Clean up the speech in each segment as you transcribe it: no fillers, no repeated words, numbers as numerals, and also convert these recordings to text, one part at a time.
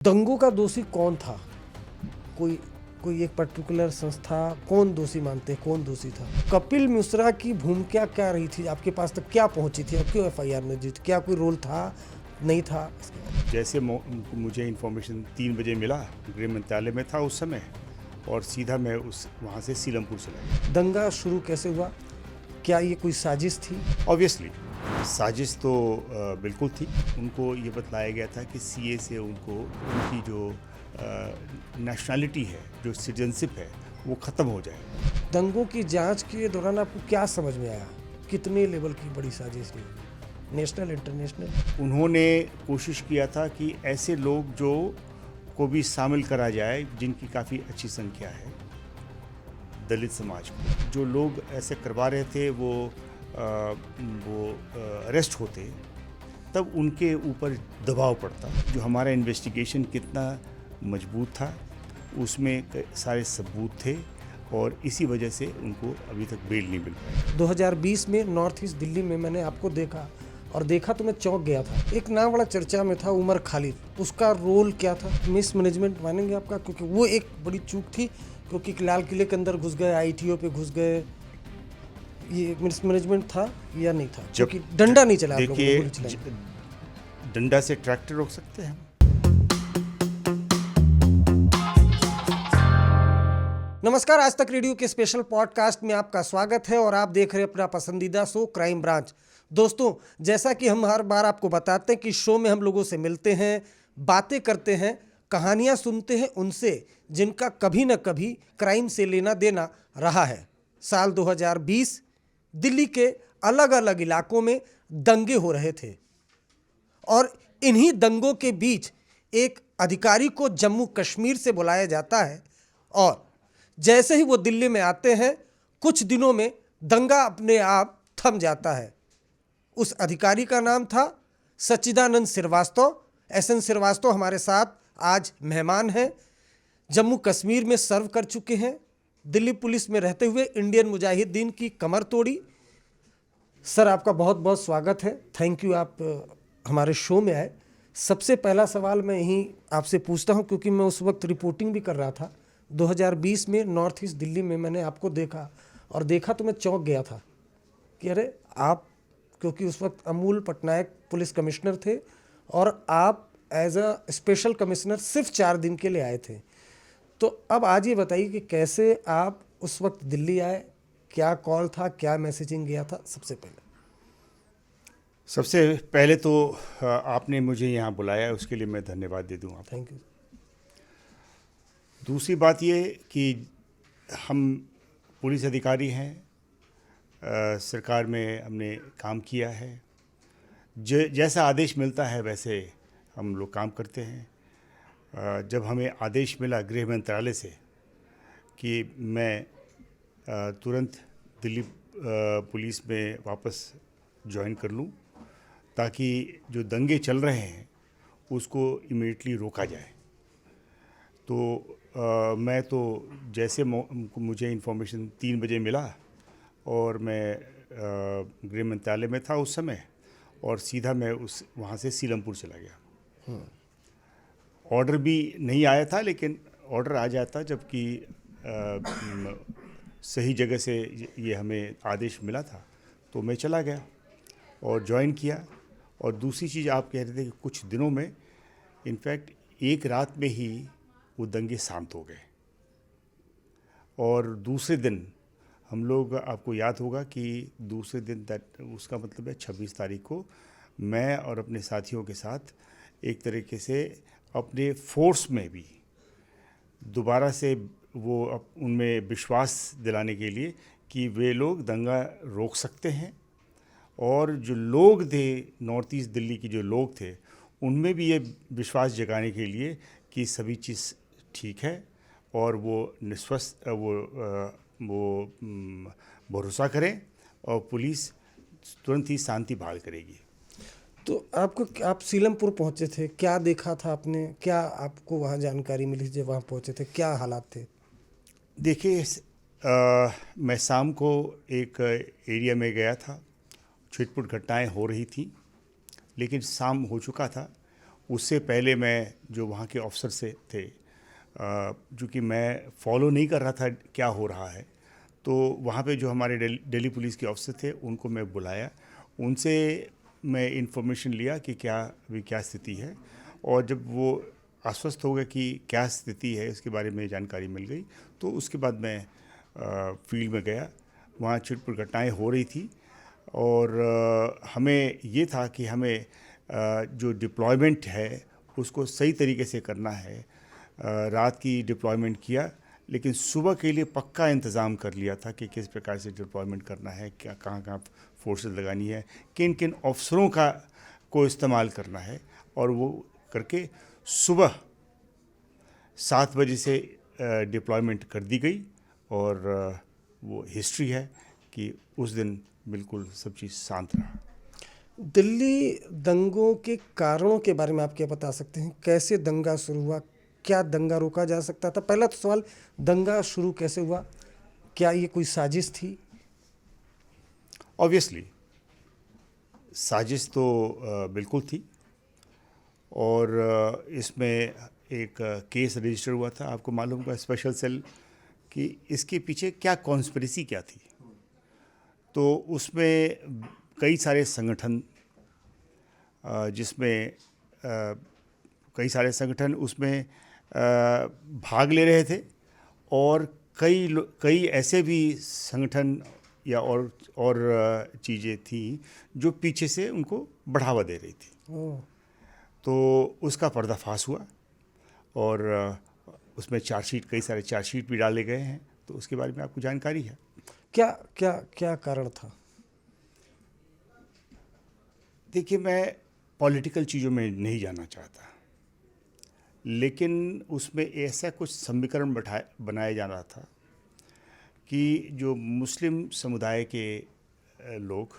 दंगों का दोषी कौन था? कोई कोई एक पर्टिकुलर संस्था कौन दोषी मानते हैं, कौन दोषी था? कपिल मिश्रा की भूमिका क्या रही थी? आपके पास तक क्या पहुंची थी? अब क्यों एफआईआर में जीत? क्या कोई रोल था, नहीं था? जैसे मुझे इन्फॉर्मेशन 3 बजे मिला, गृह मंत्रालय में था उस समय, और सीधा मैं वहाँ से सीलमपुर चला गया। दंगा शुरू कैसे हुआ? क्या ये कोई साजिश थी? ऑब्वियसली साजिश तो बिल्कुल थी। उनको ये बतलाया गया था कि सीए से उनकी जो नेशनलिटी है, जो सिटीजनशिप है, वो ख़त्म हो जाए। दंगों की जांच के दौरान आपको क्या समझ में आया? कितने लेवल की बड़ी साजिश थी? National, international? उन्होंने कोशिश किया था कि ऐसे लोग जो को भी शामिल करा जाए, जिनकी काफ़ी अच्छी संख्या है दलित समाज को। जो लोग ऐसे करवा रहे थे वो अरेस्ट होते, तब उनके ऊपर दबाव पड़ता। जो हमारा इन्वेस्टिगेशन कितना मजबूत था, उसमें सारे सबूत थे, और इसी वजह से उनको अभी तक बेल नहीं मिल पाई। 2020 में नॉर्थ ईस्ट दिल्ली में मैंने आपको देखा, और देखा तो मैं चौंक गया था। एक नाम बड़ा चर्चा में था, उमर खालिद। उसका रोल क्या था? मिस मैनेजमेंट मानेंगे आपका? क्योंकि वो एक बड़ी चूक थी, क्योंकि लाल किले के अंदर घुस गए, आईटीओ पे घुस गए। ये मिस मैनेजमेंट था या नहीं था? क्योंकि डंडा नहीं चला। देखिए, डंडा से ट्रैक्टर रोक सकते हैं। नमस्कार, आज तक रेडियो के स्पेशल पॉडकास्ट में आपका स्वागत है, और आप देख रहे हैं अपना पसंदीदा शो क्राइम ब्रांच। दोस्तों, जैसा कि हम हर बार आपको बताते हैं कि शो में हम लोगों से मिलते हैं, बातें करते हैं, कहानियां सुनते हैं उनसे जिनका कभी न कभी क्राइम से लेना देना रहा है। साल 2020 दिल्ली के अलग अलग इलाकों में दंगे हो रहे थे, और इन्हीं दंगों के बीच एक अधिकारी को जम्मू कश्मीर से बुलाया जाता है, और जैसे ही वो दिल्ली में आते हैं, कुछ दिनों में दंगा अपने आप थम जाता है। उस अधिकारी का नाम था सच्चिदानंद श्रीवास्तव। एसएन श्रीवास्तव हमारे साथ आज मेहमान हैं। जम्मू कश्मीर में सर्व कर चुके हैं, दिल्ली पुलिस में रहते हुए इंडियन मुजाहिदीन की कमर तोड़ी। सर, आपका बहुत बहुत स्वागत है। थैंक यू, आप हमारे शो में आए। सबसे पहला सवाल मैं यहीं आपसे पूछता हूं, क्योंकि मैं उस वक्त रिपोर्टिंग भी कर रहा था। 2020 में नॉर्थ ईस्ट दिल्ली में मैंने आपको देखा, और देखा तो मैं चौंक गया था कि अरे आप, क्योंकि उस वक्त अमूल पटनायक पुलिस कमिश्नर थे, और आप एज अ स्पेशल कमिश्नर सिर्फ 4 दिन के लिए आए थे। तो अब आज ये बताइए कि कैसे आप उस वक्त दिल्ली आए, क्या कॉल था, क्या मैसेजिंग गया था? सबसे पहले तो आपने मुझे यहाँ बुलाया, उसके लिए मैं धन्यवाद दे दूँ आपको। Thank you. दूसरी बात ये कि हम पुलिस अधिकारी हैं, सरकार में हमने काम किया है, जैसा आदेश मिलता है वैसे हम लोग काम करते हैं। जब हमें आदेश मिला गृह मंत्रालय से कि मैं तुरंत दिल्ली पुलिस में वापस ज्वाइन कर लूं, ताकि जो दंगे चल रहे हैं उसको इमीडिएटली रोका जाए, तो मैं तो जैसे मुझे इन्फॉर्मेशन 3 बजे मिला, और मैं गृह मंत्रालय में था उस समय, और सीधा मैं वहाँ से सीलमपुर चला गया। ऑर्डर भी नहीं आया था, लेकिन ऑर्डर आ जाता जबकि सही जगह से ये हमें आदेश मिला था, तो मैं चला गया और ज्वाइन किया। और दूसरी चीज़, आप कह रहे थे कि कुछ दिनों में, इनफैक्ट एक रात में ही वो दंगे शांत हो गए, और दूसरे दिन हम लोग, आपको याद होगा कि दूसरे दिन, उसका मतलब है 26 तारीख को, मैं और अपने साथियों के साथ एक तरीके से अपने फोर्स में भी दोबारा से वो उनमें विश्वास दिलाने के लिए कि वे लोग दंगा रोक सकते हैं, और जो लोग थे नॉर्थ ईस्ट दिल्ली के जो लोग थे, उनमें भी ये विश्वास जगाने के लिए कि सभी चीज़ ठीक है, और वो निश्वस्त वो भरोसा करें, और पुलिस तुरंत ही शांति बहाल करेगी। तो आप सीलमपुर पहुंचे थे, क्या देखा था आपने? क्या आपको वहाँ जानकारी मिली जब वहाँ पहुंचे थे? क्या हालात थे? देखिए, मैं शाम को एक एरिया में गया था, छिटपुट घटनाएं हो रही थी, लेकिन शाम हो चुका था। उससे पहले मैं जो वहाँ के ऑफिसर से थे, चूँकि मैं फॉलो नहीं कर रहा था क्या हो रहा है, तो वहाँ पे जो हमारे दिल्ली पुलिस के ऑफिसर थे उनको मैं बुलाया, उनसे मैं इन्फॉर्मेशन लिया कि क्या स्थिति है, और जब वो आश्वस्त हो गए कि क्या स्थिति है इसके बारे में जानकारी मिल गई, तो उसके बाद मैं फील्ड में गया। वहाँ छिटपुट घटनाएँ हो रही थी, और हमें ये था कि हमें जो डिप्लॉयमेंट है उसको सही तरीके से करना है। रात की डिप्लॉयमेंट किया, लेकिन सुबह के लिए पक्का इंतज़ाम कर लिया था कि किस प्रकार से डिप्लॉयमेंट करना है, क्या कहाँ कहाँ फोर्सेस लगानी है, किन किन अफसरों को इस्तेमाल करना है, और वो करके सुबह 7 बजे से डिप्लॉयमेंट कर दी गई। और वो हिस्ट्री है कि उस दिन बिल्कुल सब चीज़ शांत रहा। दिल्ली दंगों के कारणों के बारे में आप क्या बता सकते हैं? कैसे दंगा शुरू हुआ? क्या दंगा रोका जा सकता था? पहला तो सवाल, दंगा शुरू कैसे हुआ? क्या ये कोई साजिश थी? ऑब्वियसली साजिश तो बिल्कुल थी, और इसमें एक केस रजिस्टर हुआ था, आपको मालूम होगा, स्पेशल सेल, कि इसके पीछे क्या कॉन्स्पिरेसी क्या थी। तो उसमें कई सारे संगठन, जिसमें कई सारे संगठन उसमें भाग ले रहे थे, और कई ऐसे भी संगठन या और चीज़ें थी जो पीछे से उनको बढ़ावा दे रही थी। तो उसका पर्दाफाश हुआ, और उसमें कई सारे चार्जशीट भी डाले गए हैं, तो उसके बारे में आपको जानकारी है। क्या क्या क्या कारण था? देखिए, मैं पॉलिटिकल चीज़ों में नहीं जाना चाहता, लेकिन उसमें ऐसा कुछ समीकरण बनाया जा रहा था कि जो मुस्लिम समुदाय के लोग,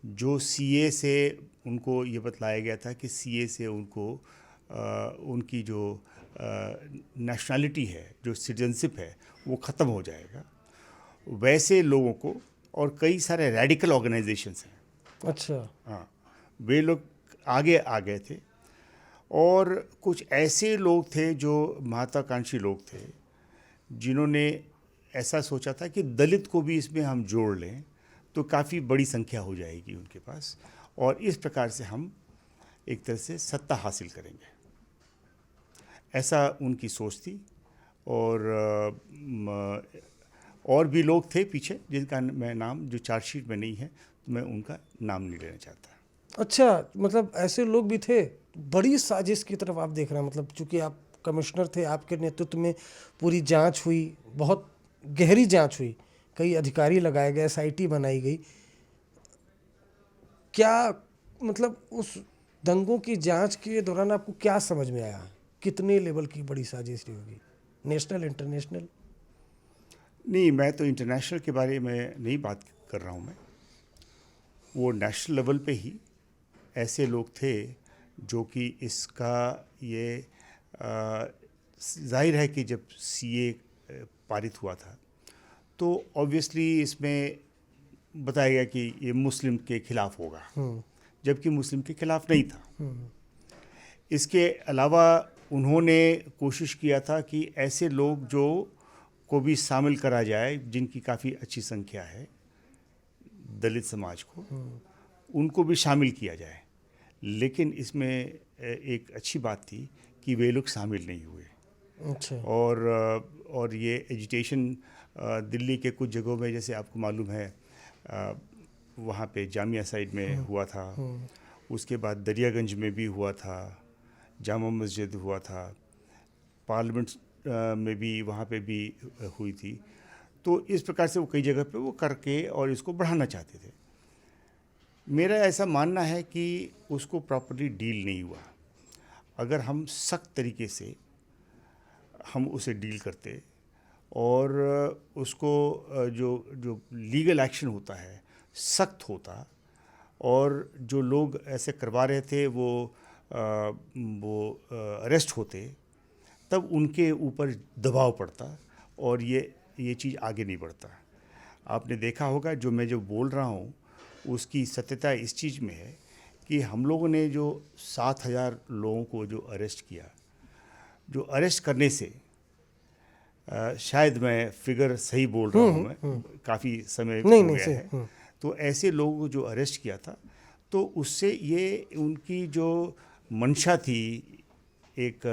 जो सीए से उनको ये बतलाया गया था कि सीए से उनको उनकी जो नेशनलिटी है, जो सिटीजनशिप है, वो ख़त्म हो जाएगा, वैसे लोगों को, और कई सारे रेडिकल ऑर्गेनाइजेशंस हैं। अच्छा। हाँ, वे लोग आगे आ गए थे, और कुछ ऐसे लोग थे जो महत्वाकांक्षी लोग थे, जिन्होंने ऐसा सोचा था कि दलित को भी इसमें हम जोड़ लें तो काफ़ी बड़ी संख्या हो जाएगी उनके पास, और इस प्रकार से हम एक तरह से सत्ता हासिल करेंगे, ऐसा उनकी सोच थी। और भी लोग थे पीछे, जिनका मैं नाम जो चार्जशीट में नहीं है, तो मैं उनका नाम नहीं लेना चाहता। अच्छा, मतलब ऐसे लोग भी थे। बड़ी साजिश की तरफ आप देख रहे हैं। मतलब चूंकि आप कमिश्नर थे, आपके नेतृत्व में पूरी जांच हुई, बहुत गहरी जांच हुई, कई अधिकारी लगाए गए, एसआईटी बनाई गई। क्या मतलब उस दंगों की जांच के दौरान आपको क्या समझ में आया? कितने लेवल की बड़ी साजिश रही होगी? National, international? नहीं, मैं तो इंटरनेशनल के बारे में नहीं बात कर रहा हूँ। मैं वो नेशनल लेवल पे ही ऐसे लोग थे जो कि इसका ये जाहिर है कि जब सीए पारित हुआ था, तो ऑब्वियसली इसमें बताया गया कि ये मुस्लिम के खिलाफ होगा, जबकि मुस्लिम के खिलाफ नहीं था। इसके अलावा उन्होंने कोशिश किया था कि ऐसे लोग जो को भी शामिल करा जाए, जिनकी काफ़ी अच्छी संख्या है, दलित समाज को, उनको भी शामिल किया जाए। लेकिन इसमें एक अच्छी बात थी कि वे लोग शामिल नहीं हुए। अच्छा। और ये एजिटेशन दिल्ली के कुछ जगहों में, जैसे आपको मालूम है, वहाँ पे जामिया साइड में हुआ था, उसके बाद दरियागंज में भी हुआ था, जामा मस्जिद हुआ था, पार्लियामेंट में भी, वहाँ पे भी हुई थी। तो इस प्रकार से वो कई जगह पे वो करके और इसको बढ़ाना चाहते थे। मेरा ऐसा मानना है कि उसको प्रॉपर्ली डील नहीं हुआ। अगर हम सख्त तरीके से हम उसे डील करते, और उसको जो लीगल एक्शन होता है सख्त होता, और जो लोग ऐसे करवा रहे थे वो अरेस्ट होते, तब उनके ऊपर दबाव पड़ता, और ये चीज़ आगे नहीं बढ़ता। आपने देखा होगा, जो मैं बोल रहा हूँ उसकी सत्यता इस चीज़ में है कि हम लोगों ने जो 7,000 लोगों को जो अरेस्ट किया, जो अरेस्ट करने से शायद मैं फिगर सही बोल रहा हूँ, मैं काफ़ी समय नहीं हो नहीं गया सही है, तो ऐसे लोगों को जो अरेस्ट किया था, तो उससे ये उनकी जो मंशा थी एक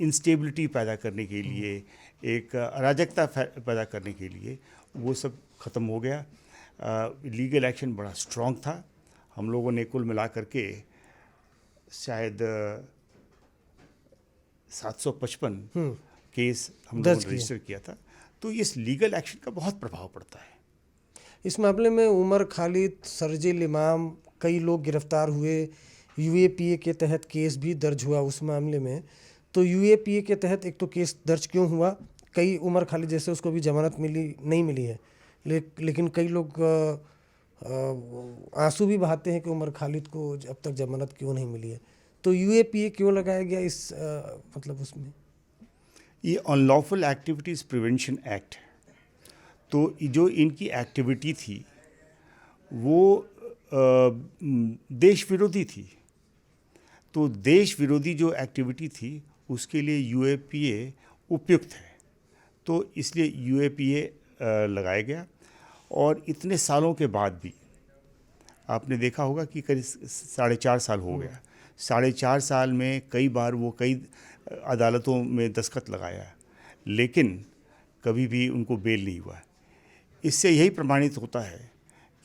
इंस्टेबिलिटी पैदा करने के लिए, एक अराजकता पैदा करने के लिए, वो सब ख़त्म हो गया। लीगल एक्शन बड़ा स्ट्रॉन्ग था। हम लोगों ने कुल मिला करके शायद 755 केस हम लोगों दर्ज ने रजिस्टर किया था। तो इस लीगल एक्शन का बहुत प्रभाव पड़ता है। इस मामले में उमर खालिद, शरजील इमाम, कई लोग गिरफ्तार हुए। यूएपीए के तहत केस भी दर्ज हुआ उस मामले में। तो यूएपीए के तहत एक तो केस दर्ज क्यों हुआ? कई उमर खालिद जैसे उसको भी जमानत नहीं मिली है, लेकिन कई लोग आंसू भी बहाते हैं कि उमर खालिद को अब तक जमानत क्यों नहीं मिली है। तो यूएपीए क्यों लगाया गया इस मतलब उसमें? ये अनलॉफुल एक्टिविटीज़ प्रिवेंशन एक्ट है। तो जो इनकी एक्टिविटी थी वो देश विरोधी थी। तो देश विरोधी जो एक्टिविटी थी उसके लिए यूएपीए उपयुक्त है। तो इसलिए यूएपीए लगाया गया। और इतने सालों के बाद भी आपने देखा होगा कि करीब 4.5 साल हो गया। 4.5 साल में कई बार वो कई अदालतों में दस्तखत लगाया, लेकिन कभी भी उनको बेल नहीं हुआ। इससे यही प्रमाणित होता है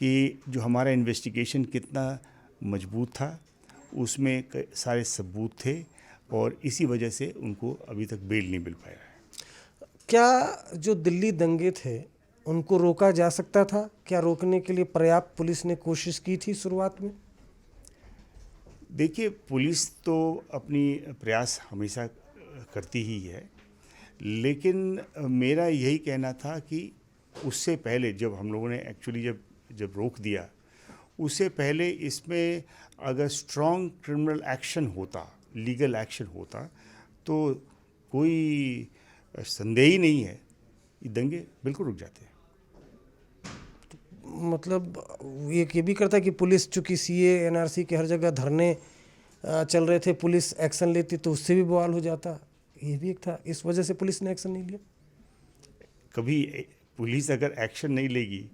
कि जो हमारा इन्वेस्टिगेशन कितना मजबूत था, उसमें सारे सबूत थे, और इसी वजह से उनको अभी तक बेल नहीं मिल पाया है। क्या जो दिल्ली दंगे थे उनको रोका जा सकता था? क्या रोकने के लिए पर्याप्त पुलिस ने कोशिश की थी शुरुआत में? देखिए, पुलिस तो अपनी प्रयास हमेशा करती ही है, लेकिन मेरा यही कहना था कि उससे पहले जब हम लोगों ने एक्चुअली जब रोक दिया, उससे पहले इसमें अगर स्ट्रॉन्ग क्रिमिनल एक्शन होता, लीगल एक्शन होता, तो कोई संदेह ही नहीं है, ये दंगे बिल्कुल रुक जाते हैं। मतलब ये भी करता है कि पुलिस, चूंकि सीए एनआरसी के हर जगह धरने चल रहे थे, पुलिस एक्शन लेती तो उससे भी बवाल हो जाता, ये भी एक था। इस वजह से पुलिस ने एक्शन नहीं लिया। कभी पुलिस अगर एक्शन नहीं लेगी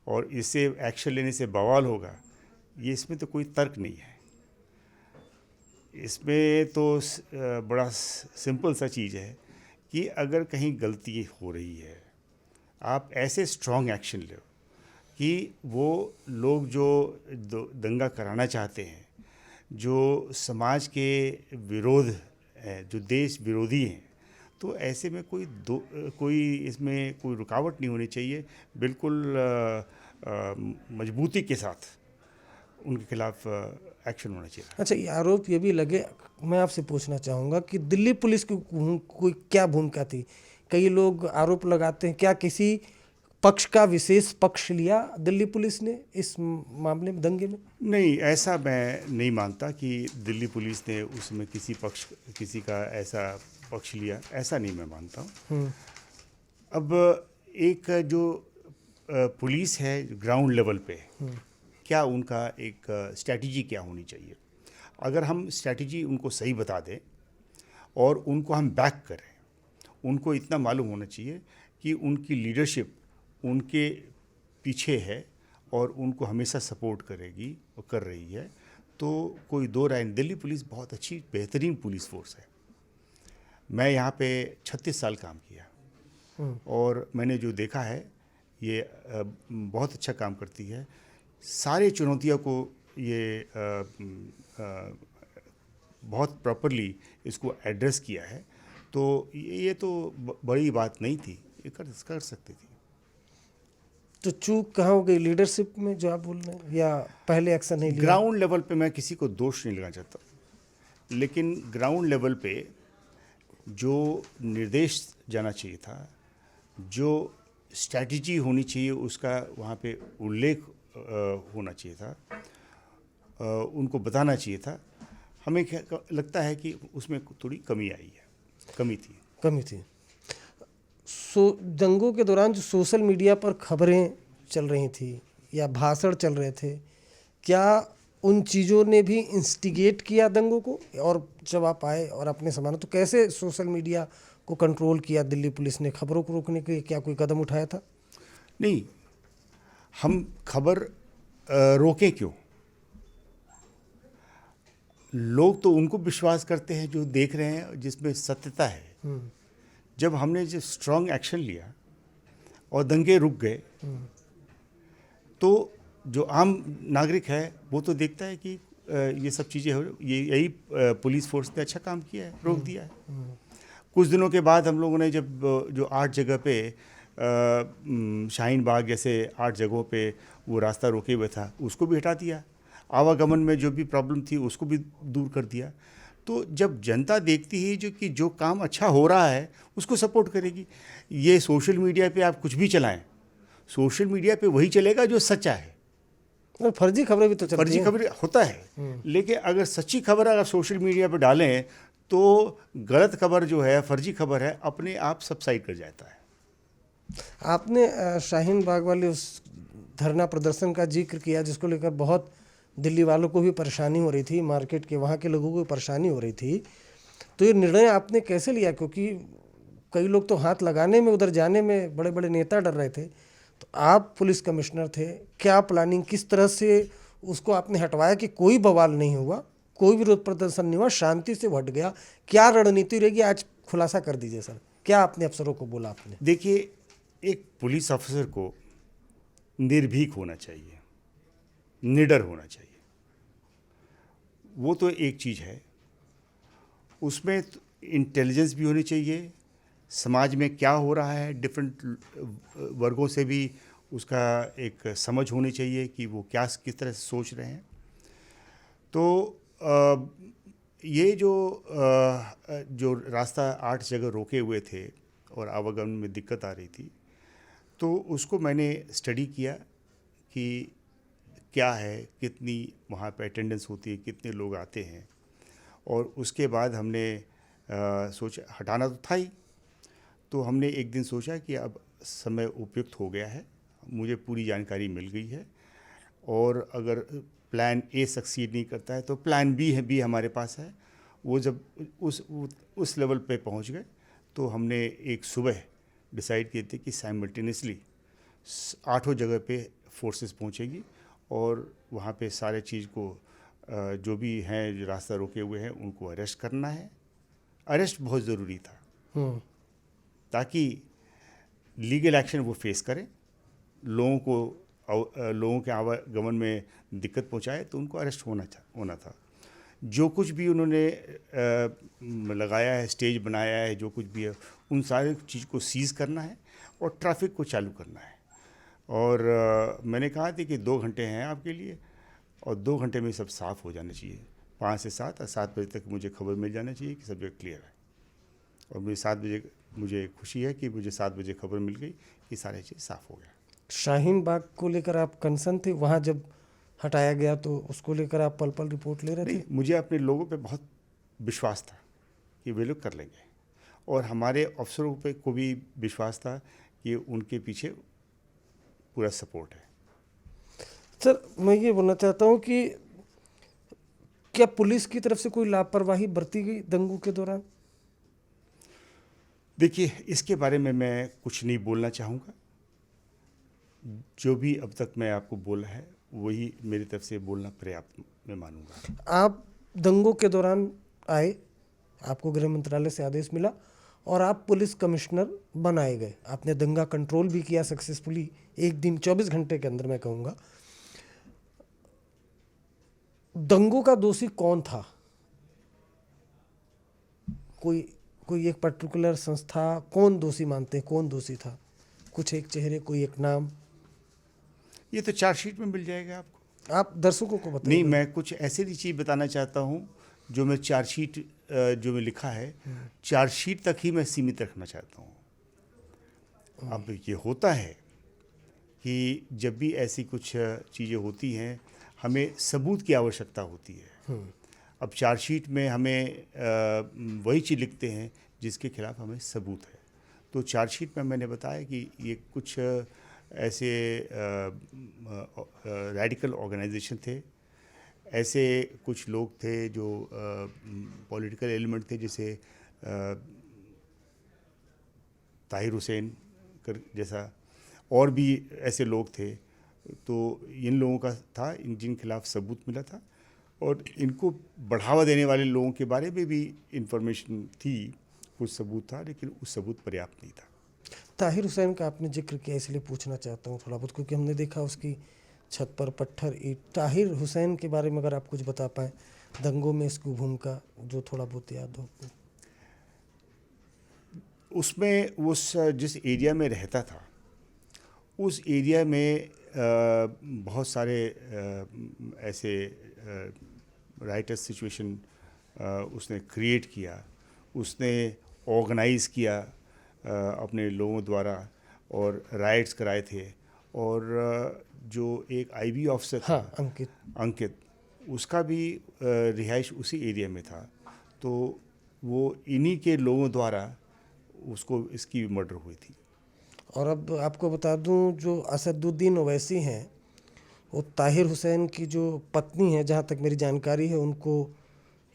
और इससे एक्शन लेने से बवाल होगा, ये इसमें तो कोई तर्क नहीं है। इसमें तो बड़ा सिंपल सा चीज़ है कि अगर कहीं गलती हो रही है, आप ऐसे स्ट्रॉन्ग एक्शन लो कि वो लोग जो दंगा कराना चाहते हैं, जो समाज के विरोध है, जो देश विरोधी हैं, तो ऐसे में कोई इसमें कोई रुकावट नहीं होनी चाहिए। बिल्कुल मजबूती के साथ उनके खिलाफ एक्शन होना चाहिए। अच्छा, ये आरोप ये भी लगे, मैं आपसे पूछना चाहूँगा कि दिल्ली पुलिस की कोई क्या भूमिका थी? कई लोग आरोप लगाते हैं, क्या किसी पक्ष का विशेष पक्ष लिया दिल्ली पुलिस ने इस मामले में, दंगे में? नहीं, ऐसा मैं नहीं मानता कि दिल्ली पुलिस ने उसमें किसी का ऐसा पक्ष लिया, ऐसा नहीं मैं मानता हूँ। अब एक जो पुलिस है ग्राउंड लेवल पे, क्या उनका एक स्ट्रैटेजी क्या होनी चाहिए? अगर हम स्ट्रैटेजी उनको सही बता दें और उनको हम बैक करें, उनको इतना मालूम होना चाहिए कि उनकी लीडरशिप उनके पीछे है और उनको हमेशा सपोर्ट करेगी और कर रही है, तो कोई दो राय नहीं। दिल्ली पुलिस बहुत अच्छी बेहतरीन पुलिस फोर्स है। मैं यहाँ पे 36 साल काम किया और मैंने जो देखा है, ये बहुत अच्छा काम करती है। सारे चुनौतियों को ये बहुत प्रॉपरली इसको एड्रेस किया है। तो ये तो बड़ी बात नहीं थी, ये कर सकती थी। तो चूक कहाँ हो गई लीडरशिप में जो आप बोल रहे हैं, या पहले एक्शन नहीं लिया? ग्राउंड लेवल पे मैं किसी को दोष नहीं लगाना चाहता, लेकिन ग्राउंड लेवल पे जो निर्देश जाना चाहिए था, जो स्ट्रैटेजी होनी चाहिए, उसका वहाँ पे उल्लेख होना चाहिए था, उनको बताना चाहिए था। हमें लगता है कि उसमें थोड़ी कमी थी। दंगों के दौरान जो सोशल मीडिया पर खबरें चल रही थी या भाषण चल रहे थे, क्या उन चीज़ों ने भी इंस्टिगेट किया दंगों को? और जब आप आए और आपने संभाला तो कैसे सोशल मीडिया को कंट्रोल किया दिल्ली पुलिस ने? खबरों को रोकने के लिए क्या कोई कदम उठाया था? नहीं, हम खबर रोके क्यों? लोग तो उनको विश्वास करते हैं जो देख रहे हैं, जिसमें सत्यता है। जब हमने जो स्ट्रांग एक्शन लिया और दंगे रुक गए, तो जो आम नागरिक है वो तो देखता है कि ये सब चीज़ें हो, ये यही पुलिस फोर्स ने अच्छा काम किया है, रोक दिया है। कुछ दिनों के बाद हम लोगों ने जब जो 8 जगह पे शाहीन बाग जैसे 8 जगहों पे वो रास्ता रोके हुए था, उसको भी हटा दिया। आवागमन में जो भी प्रॉब्लम थी उसको भी दूर कर दिया। तो जब जनता देखती है कि जो काम अच्छा हो रहा है उसको सपोर्ट करेगी। ये सोशल मीडिया पे आप कुछ भी चलाएं, सोशल मीडिया पे वही चलेगा जो सच्चा है। और फर्जी खबरें भी तो चलती फर्जी हैं। खबर होता है, लेकिन अगर सच्ची खबर अगर सोशल मीडिया पे डालें तो गलत खबर जो है, फर्जी खबर है, अपने आप सबसाइड कर जाता है। आपने शाहीन बाग वाले उस धरना प्रदर्शन का जिक्र किया जिसको लेकर बहुत दिल्ली वालों को भी परेशानी हो रही थी, मार्केट के वहाँ के लोगों को भी परेशानी हो रही थी। तो ये निर्णय आपने कैसे लिया? क्योंकि कई लोग तो हाथ लगाने में, उधर जाने में बड़े बड़े नेता डर रहे थे। तो आप पुलिस कमिश्नर थे, क्या प्लानिंग, किस तरह से उसको आपने हटवाया कि कोई बवाल नहीं हुआ, कोई विरोध प्रदर्शन नहीं हुआ, शांति से हट गया? क्या रणनीति रहेगी आज खुलासा कर दीजिए सर, क्या आपने अफसरों को बोला आपने? देखिए, एक पुलिस ऑफिसर को निर्भीक होना चाहिए, निडर होना चाहिए। वो तो एक चीज़ है, उसमें इंटेलिजेंस भी होनी चाहिए, समाज में क्या हो रहा है डिफरेंट वर्गों से भी उसका एक समझ होनी चाहिए कि वो क्या किस तरह से सोच रहे हैं। तो ये जो रास्ता 8 जगह रोके हुए थे और आवागमन में दिक्कत आ रही थी, तो उसको मैंने स्टडी किया कि क्या है, कितनी वहाँ पे अटेंडेंस होती है, कितने लोग आते हैं। और उसके बाद हमने सोचा, हटाना तो था ही, तो हमने एक दिन सोचा कि अब समय उपयुक्त हो गया है, मुझे पूरी जानकारी मिल गई है, और अगर प्लान ए सक्सीड नहीं करता है तो प्लान बी भी हमारे पास है। वो जब उस लेवल पे पहुंच गए तो हमने एक सुबह डिसाइड किए थे कि साइमल्टेनियसली 8 जगह पे फोर्सेस पहुंचेगी और वहाँ पे सारे चीज़ को जो भी हैं, जो रास्ता रोके हुए हैं, उनको अरेस्ट करना है। अरेस्ट बहुत ज़रूरी था ताकि लीगल एक्शन वो फेस करें। लोगों के आवागमन में दिक्कत पहुंचाए तो उनको अरेस्ट होना था। जो कुछ भी उन्होंने लगाया है, स्टेज बनाया है, जो कुछ भी है, उन सारे चीज़ को सीज़ करना है और ट्रैफिक को चालू करना है। और मैंने कहा था कि 2 घंटे हैं आपके लिए, और 2 घंटे में सब साफ़ हो जाना चाहिए। 5 से 7 और 7 बजे तक मुझे खबर मिल जाना चाहिए कि सब जगह क्लियर है। और मुझे खुशी है कि मुझे 7 बजे खबर मिल गई कि सारी चीज़ साफ़ हो गया। शाहीन बाग को लेकर आप कंसर्न थे? वहाँ जब हटाया गया तो उसको लेकर आप पल पल रिपोर्ट ले रहे थे? नहीं, मुझे अपने लोगों पे बहुत विश्वास था कि वे लोग कर लेंगे, और हमारे अफसरों पे को भी विश्वास था कि उनके पीछे पूरा सपोर्ट है। सर, मैं ये बोलना चाहता हूँ कि क्या पुलिस की तरफ से कोई लापरवाही बरती गई दंगों के दौरान? देखिए, इसके बारे में मैं कुछ नहीं बोलना चाहूँगा। जो भी अब तक मैं आपको बोला है वही मेरी तरफ से बोलना पर्याप्त मैं मानूंगा। आप दंगों के दौरान आए, आपको गृह मंत्रालय से आदेश मिला और आप पुलिस कमिश्नर बनाए गए। आपने दंगा कंट्रोल भी किया सक्सेसफुली, एक दिन 24 घंटे के अंदर। मैं कहूँगा, दंगों का दोषी कौन था? कोई एक पर्टिकुलर संस्था? कौन दोषी मानते हैं, कौन दोषी था? कुछ एक चेहरे, कोई एक नाम? ये तो चार्जशीट में मिल जाएगा आपको। आप दर्शकों को बताइए। नहीं, मैं कुछ ऐसी चीज़ बताना चाहता हूँ जो मैं चार्जशीट जो मैं लिखा है, चार्जशीट तक ही मैं सीमित रखना चाहता हूँ। अब ये होता है कि जब भी ऐसी कुछ चीज़ें होती हैं, हमें सबूत की आवश्यकता होती है। अब चार्जशीट में हमें वही चीज़ लिखते हैं जिसके खिलाफ हमें सबूत है। तो चार्जशीट में मैंने बताया कि ये कुछ ऐसे रेडिकल ऑर्गेनाइजेशन थे, ऐसे कुछ लोग थे जो पॉलिटिकल एलिमेंट थे, जैसे ताहिर हुसैन जैसा, और भी ऐसे लोग थे। तो इन लोगों का था, जिन खिलाफ सबूत मिला था, और इनको बढ़ावा देने वाले लोगों के बारे में भी इंफॉर्मेशन थी, कुछ सबूत था, लेकिन उस सबूत पर्याप्त नहीं था। ताहिर हुसैन का आपने जिक्र किया, इसलिए पूछना चाहता हूँ थोड़ा बहुत, क्योंकि हमने देखा उसकी छत पर पत्थर ईंट। ताहिर हुसैन के बारे में अगर आप कुछ बता पाएँ, दंगों में इसकी भूमिका जो थोड़ा बहुत याद हो। उसमें उस जिस एरिया में रहता था, उस एरिया में बहुत सारे ऐसे राइटस सिचुएशन उसने क्रिएट किया, उसने ऑर्गेनाइज़ किया अपने लोगों द्वारा, और राइट्स कराए थे। और जो एक आईबी ऑफिसर था, हाँ, अंकित, उसका भी रिहाइश उसी एरिया में था। तो वो इन्हीं के लोगों द्वारा उसको इसकी मर्डर हुई थी। और अब आपको बता दूं, जो असदुद्दीन ओवैसी हैं, वो ताहिर हुसैन की जो पत्नी है, जहाँ तक मेरी जानकारी है, उनको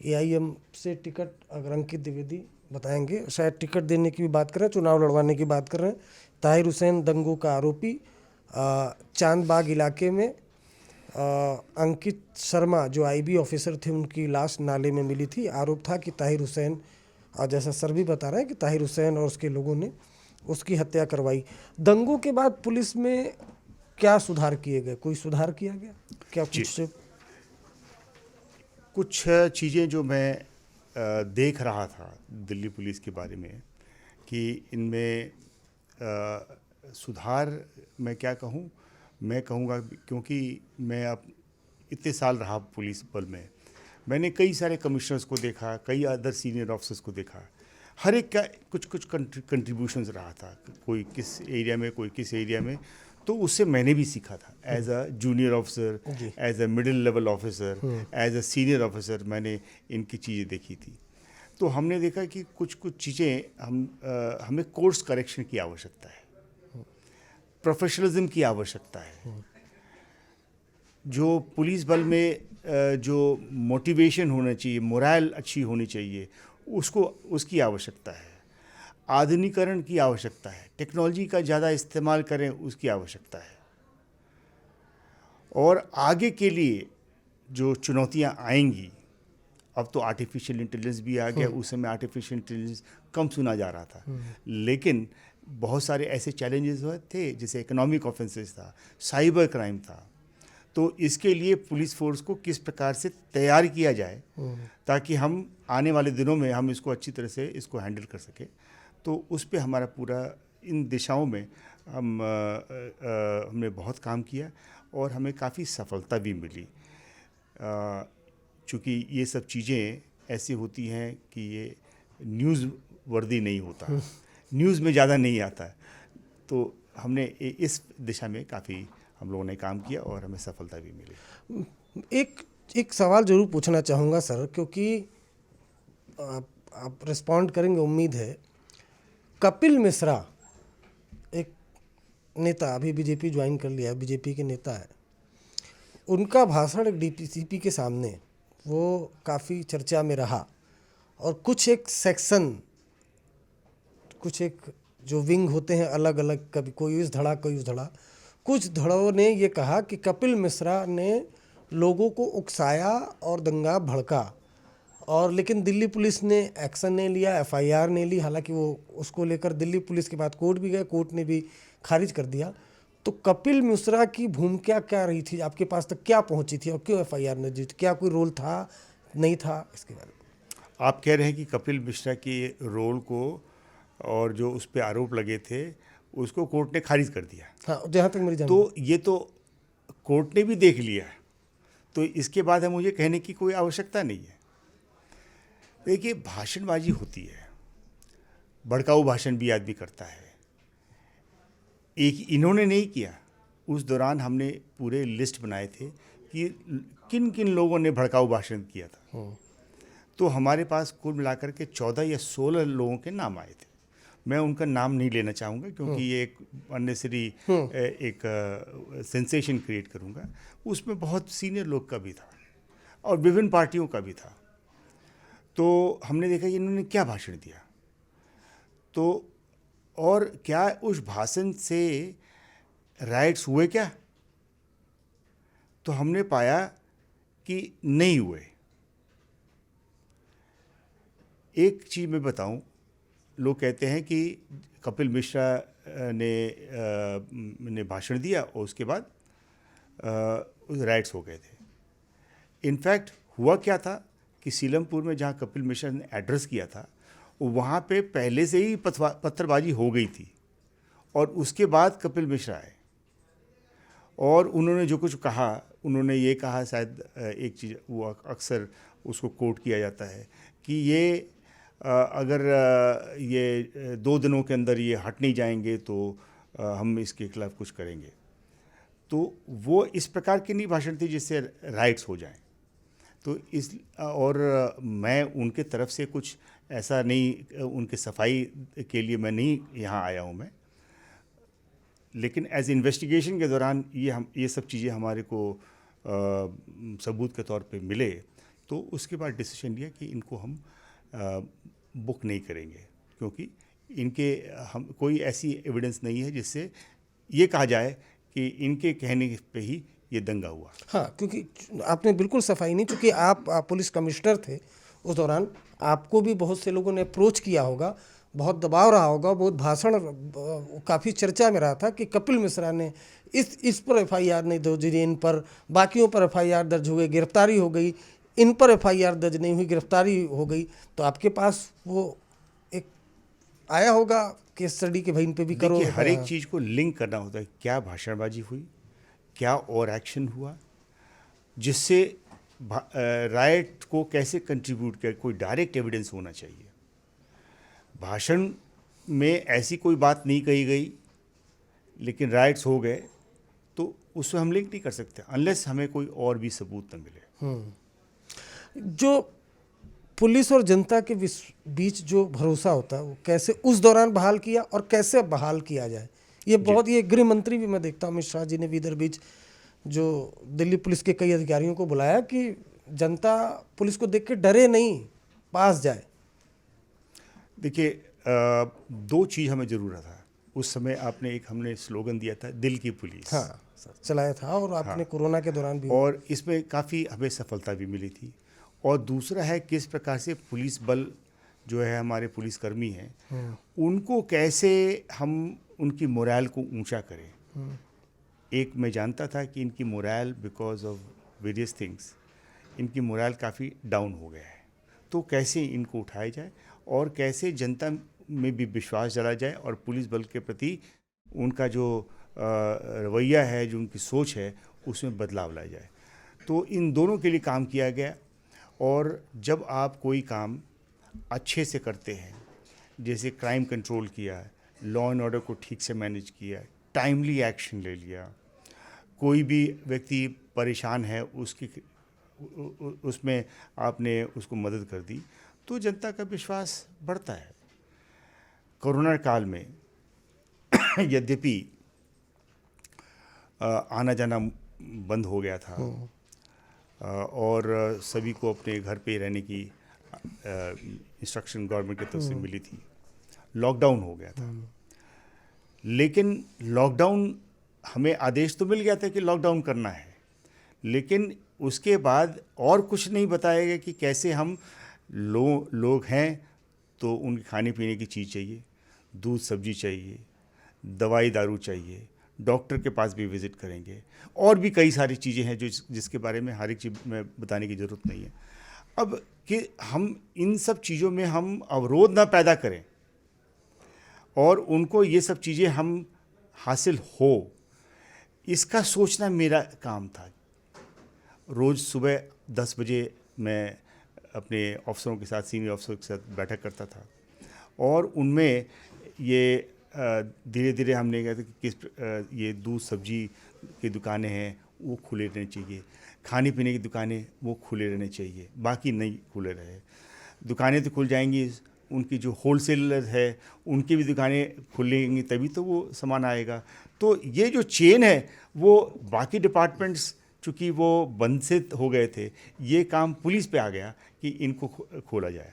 एआईएम से टिकट, अगर अंकित द्विवेदी बताएंगे, शायद टिकट देने की भी बात कर रहे हैं, चुनाव लड़वाने की बात कर रहे हैं। ताहिर हुसैन दंगों का आरोपी, चांदबाग इलाके में अंकित शर्मा जो आईबी ऑफिसर थे, उनकी लाश नाले में मिली थी। आरोप था कि ताहिर हुसैन, जैसा सर भी बता रहे हैं कि ताहिर हुसैन और उसके लोगों ने उसकी हत्या करवाई। दंगों के बाद पुलिस में क्या सुधार किए गए? कोई सुधार किया गया क्या? कुछ चीज़ें जो मैं देख रहा था दिल्ली पुलिस के बारे में, कि इनमें सुधार, मैं क्या कहूँ, मैं कहूँगा, क्योंकि मैं अब इतने साल रहा पुलिस बल में, मैंने कई सारे कमिश्नर्स को देखा, कई अदर सीनियर ऑफिसर्स को देखा। हर एक का कुछ कुछ कंट्रीब्यूशंस रहा था, कोई किस एरिया में, कोई किस एरिया में। तो उससे मैंने भी सीखा था, as a junior officer, as a middle level officer, as a senior officer, मैंने इनकी चीज़ें देखी थी। तो हमने देखा कि कुछ कुछ चीज़ें हमें कोर्स करेक्शन की आवश्यकता है, प्रोफेशनलिज्म की आवश्यकता है। जो पुलिस बल में जो मोटिवेशन होना चाहिए, मोरल अच्छी होनी चाहिए, उसकी आवश्यकता है। आधुनिकीकरण की आवश्यकता है, टेक्नोलॉजी का ज़्यादा इस्तेमाल करें, उसकी आवश्यकता है। और आगे के लिए जो चुनौतियां आएंगी, अब तो आर्टिफिशियल इंटेलिजेंस भी आ गया, उस समय आर्टिफिशियल इंटेलिजेंस कम सुना जा रहा था, लेकिन बहुत सारे ऐसे चैलेंजेस थे, जैसे इकोनॉमिक ऑफेंसेस था, साइबर क्राइम था। तो इसके लिए पुलिस फोर्स को किस प्रकार से तैयार किया जाए, ताकि हम आने वाले दिनों में हम इसको अच्छी तरह से इसको हैंडल कर सकें। तो उस पे हमारा पूरा, इन दिशाओं में हमने बहुत काम किया, और हमें काफ़ी सफलता भी मिली। चूँकि ये सब चीज़ें ऐसी होती हैं कि ये न्यूज़ वर्दी नहीं होता, न्यूज़ में ज़्यादा नहीं आता है। तो हमने इस दिशा में काफ़ी हम लोगों ने काम किया, और हमें सफलता भी मिली। एक सवाल जरूर पूछना चाहूँगा सर, क्योंकि आप रिस्पॉन्ड करेंगे उम्मीद है। कपिल मिश्रा एक नेता, अभी बीजेपी ज्वाइन कर लिया है, बीजेपी के नेता है। उनका भाषण एक डीसीपी के सामने वो काफ़ी चर्चा में रहा, और कुछ एक सेक्शन, कुछ एक जो विंग होते हैं अलग अलग, कभी कोई इस धड़ा कोई उस धड़ा, कुछ धड़ों ने ये कहा कि कपिल मिश्रा ने लोगों को उकसाया और दंगा भड़का, और लेकिन दिल्ली पुलिस ने एक्शन नहीं लिया, एफआईआर नहीं ली। हालांकि वो उसको लेकर दिल्ली पुलिस के बाद कोर्ट भी गए, कोर्ट ने भी खारिज कर दिया। तो कपिल मिश्रा की भूमिका क्या रही थी, आपके पास तक क्या पहुंची थी, और क्यों एफआईआर नहीं दी? क्या कोई रोल था, नहीं था, इसके बारे में? आप कह रहे हैं कि कपिल मिश्रा के रोल को, और जो उस पर आरोप लगे थे, उसको कोर्ट ने खारिज कर दिया। हाँ, जहाँ तक मेरी तो ये तो कोर्ट ने भी देख लिया, तो इसके बाद है मुझे कहने की कोई आवश्यकता नहीं है। देखिए, भाषणबाजी होती है, भड़काऊ भाषण भी आदमी करता है। एक इन्होंने नहीं किया, उस दौरान हमने पूरे लिस्ट बनाए थे कि किन किन लोगों ने भड़काऊ भाषण किया था। तो हमारे पास कुल मिलाकर के 14 या 16 लोगों के नाम आए थे। मैं उनका नाम नहीं लेना चाहूँगा, क्योंकि ये एक अननेसेसरी एक सेंसेशन क्रिएट करूँगा। उसमें बहुत सीनियर लोग का भी था, और विभिन्न पार्टियों का भी था। तो हमने देखा कि इन्होंने क्या भाषण दिया, तो और क्या उस भाषण से राइट्स हुए क्या? तो हमने पाया कि नहीं हुए। एक चीज़ मैं बताऊं, लोग कहते हैं कि कपिल मिश्रा ने भाषण दिया और उसके बाद राइट्स हो गए थे। इनफैक्ट हुआ क्या था कि सीलमपुर में जहाँ कपिल मिश्रा ने एड्रेस किया था, वहाँ पे पहले से ही पत्थरबाजी हो गई थी और उसके बाद कपिल मिश्रा आए और उन्होंने जो कुछ कहा, उन्होंने ये कहा, शायद एक चीज़ वो अक्सर उसको कोट किया जाता है कि ये अगर ये 2 दिनों के अंदर ये हट नहीं जाएंगे तो हम इसके खिलाफ कुछ करेंगे। तो वो इस प्रकार की नहीं भाषण थी जिससे राइट्स हो जाएं। तो इस और मैं उनके तरफ से कुछ ऐसा नहीं, उनके सफाई के लिए मैं नहीं यहाँ आया हूँ मैं, लेकिन एज इन्वेस्टिगेशन के दौरान ये सब चीज़ें हमारे को सबूत के तौर पे मिले, तो उसके बाद डिसीजन लिया कि इनको हम बुक नहीं करेंगे, क्योंकि इनके हम कोई ऐसी एविडेंस नहीं है जिससे ये कहा जाए कि इनके कहने पे ही ये दंगा हुआ। हाँ, क्योंकि आपने बिल्कुल सफाई नहीं, क्योंकि आप पुलिस कमिश्नर थे उस दौरान, आपको भी बहुत से लोगों ने अप्रोच किया होगा, बहुत दबाव रहा होगा, बहुत भाषण, काफ़ी चर्चा में रहा था कि कपिल मिश्रा ने इस पर एफआईआर नहीं दर्ज हुई, इन पर, बाकियों पर एफआईआर दर्ज हो गई, गिरफ्तारी हो गई, इन पर एफआईआर दर्ज नहीं हुई, गिरफ्तारी हो गई। तो आपके पास वो एक आया होगा केस स्टडी के, भाई इन पे भी करो। देखिए, हर एक चीज़ को लिंक करना होता है, क्या भाषणबाजी हुई, क्या और एक्शन हुआ जिससे राइट को कैसे कंट्रीब्यूट किया, कोई डायरेक्ट एविडेंस होना चाहिए। भाषण में ऐसी कोई बात नहीं कही गई लेकिन राइट्स हो गए, तो उससे हम लिंक नहीं कर सकते अनलेस हमें कोई और भी सबूत न मिले। जो पुलिस और जनता के बीच जो भरोसा होता है, वो कैसे उस दौरान बहाल किया और कैसे बहाल किया जाए, ये बहुत, ये गृह मंत्री भी मैं देखता हूँ अमित शाह जी ने भी इधर बीच जो दिल्ली पुलिस के कई अधिकारियों को बुलाया कि जनता पुलिस को देख के डरे नहीं, पास जाए। देखिए, 2 चीज़ हमें ज़रूरत था उस समय। हमने स्लोगन दिया था, दिल की पुलिस। हाँ, चलाया था, और आपने कोरोना के दौरान भी, और इसमें काफ़ी हमें सफलता भी मिली थी। और दूसरा है किस प्रकार से पुलिस बल जो है, हमारे पुलिसकर्मी हैं, उनको कैसे हम उनकी मोरल को ऊंचा करें। एक मैं जानता था कि इनकी moral, because of various things, इनकी मोरल काफ़ी डाउन हो गया है, तो कैसे इनको उठाया जाए और कैसे जनता में भी विश्वास जला जाए और पुलिस बल के प्रति उनका जो रवैया है, जो उनकी सोच है, उसमें बदलाव लाया जाए। तो इन दोनों के लिए काम किया गया। और जब आप कोई काम अच्छे से करते हैं, जैसे क्राइम कंट्रोल किया, लॉ एंड ऑर्डर को ठीक से मैनेज किया, टाइमली एक्शन ले लिया, कोई भी व्यक्ति परेशान है उसमें आपने उसको मदद कर दी, तो जनता का विश्वास बढ़ता है। कोरोना काल में यद्यपि आना जाना बंद हो गया था और सभी को अपने घर पे रहने की इंस्ट्रक्शन गवर्नमेंट की तरफ से मिली थी, लॉकडाउन हो गया था, लेकिन लॉकडाउन, हमें आदेश तो मिल गया था कि लॉकडाउन करना है, लेकिन उसके बाद और कुछ नहीं बताया गया कि कैसे हम लोग हैं तो उनके खाने पीने की चीज़ चाहिए, दूध सब्जी चाहिए, दवाई दारू चाहिए, डॉक्टर के पास भी विज़िट करेंगे, और भी कई सारी चीज़ें हैं जिसके बारे में हर एक चीज़ में बताने की ज़रूरत नहीं है। अब कि हम इन सब चीज़ों में हम अवरोध ना पैदा करें और उनको ये सब चीज़ें हम हासिल हो, इसका सोचना मेरा काम था। रोज़ सुबह 10 बजे मैं अपने अफसरों के साथ, सीनियर अफसरों के साथ बैठक करता था और उनमें ये धीरे धीरे हमने कहा था कि किस ये दूध सब्जी की दुकानें हैं वो खुले रहने चाहिए, खाने पीने की दुकानें वो खुले रहने चाहिए, बाकी नहीं खुले रहे। दुकानें तो खुल जाएंगी, उनकी जो होलसेलर है उनकी भी दुकानें खुलेंगी, तभी तो वो सामान आएगा। तो ये जो चेन है वो बाकी डिपार्टमेंट्स चूँकि वो बंधित हो गए थे, ये काम पुलिस पे आ गया कि इनको खोला जाए।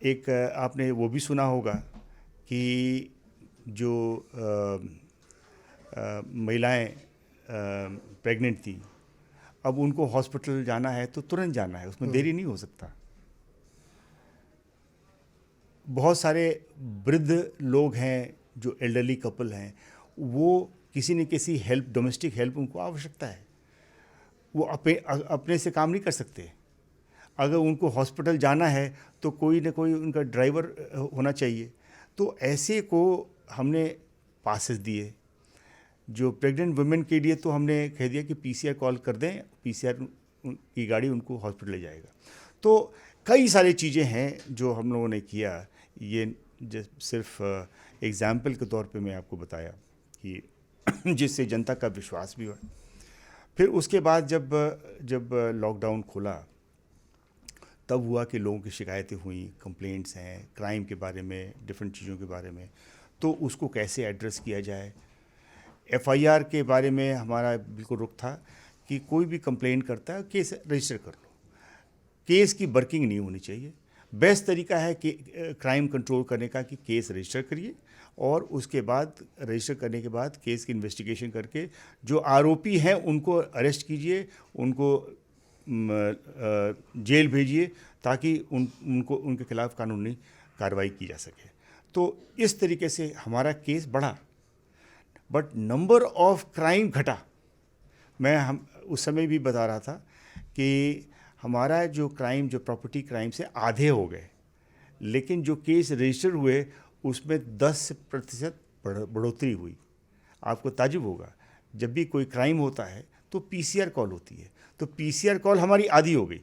एक आपने वो भी सुना होगा कि जो महिलाएं प्रेग्नेंट थी, अब उनको हॉस्पिटल जाना है तो तुरंत जाना है, उसमें देरी नहीं हो सकता। बहुत सारे वृद्ध लोग हैं जो एल्डरली कपल हैं, वो किसी न किसी हेल्प, डोमेस्टिक हेल्प उनको आवश्यकता है, वो अपने से काम नहीं कर सकते। अगर उनको हॉस्पिटल जाना है तो कोई ना कोई उनका ड्राइवर होना चाहिए। तो ऐसे को हमने पासेस दिए। जो प्रेग्नेंट वुमेन के लिए तो हमने कह दिया कि पीसीआर कॉल कर दें, पीसीआर की गाड़ी उनको हॉस्पिटल ले जाएगा। तो कई सारी चीज़ें हैं जो हम लोगों ने किया। ये सिर्फ एग्जाम्पल के तौर पे मैं आपको बताया कि जिससे जनता का विश्वास भी हुआ। फिर उसके बाद जब लॉकडाउन खुला, तब हुआ कि लोगों की शिकायतें हुई, कंप्लेंट्स हैं क्राइम के बारे में, डिफरेंट चीज़ों के बारे में, तो उसको कैसे एड्रेस किया जाए। एफआईआर के बारे में हमारा बिल्कुल रुख था कि कोई भी कंप्लेंट करता है केस रजिस्टर कर लो, केस की वर्किंग नहीं होनी चाहिए। बेस्ट तरीका है कि क्राइम कंट्रोल करने का कि केस रजिस्टर करिए, और उसके बाद रजिस्टर करने के बाद केस की इन्वेस्टिगेशन करके जो आरोपी हैं उनको अरेस्ट कीजिए, उनको जेल भेजिए, ताकि उनको उनके खिलाफ कानूनी कार्रवाई की जा सके। तो इस तरीके से हमारा केस बढ़ा, बट नंबर ऑफ क्राइम घटा। मैं हम उस समय भी बता रहा था कि हमारा जो क्राइम, जो प्रॉपर्टी क्राइम से आधे हो गए, लेकिन जो केस रजिस्टर हुए उसमें 10% बढ़ोतरी हुई। आपको ताजुब होगा, जब भी कोई क्राइम होता है तो पीसीआर कॉल होती है, तो पीसीआर कॉल हमारी आधी हो गई,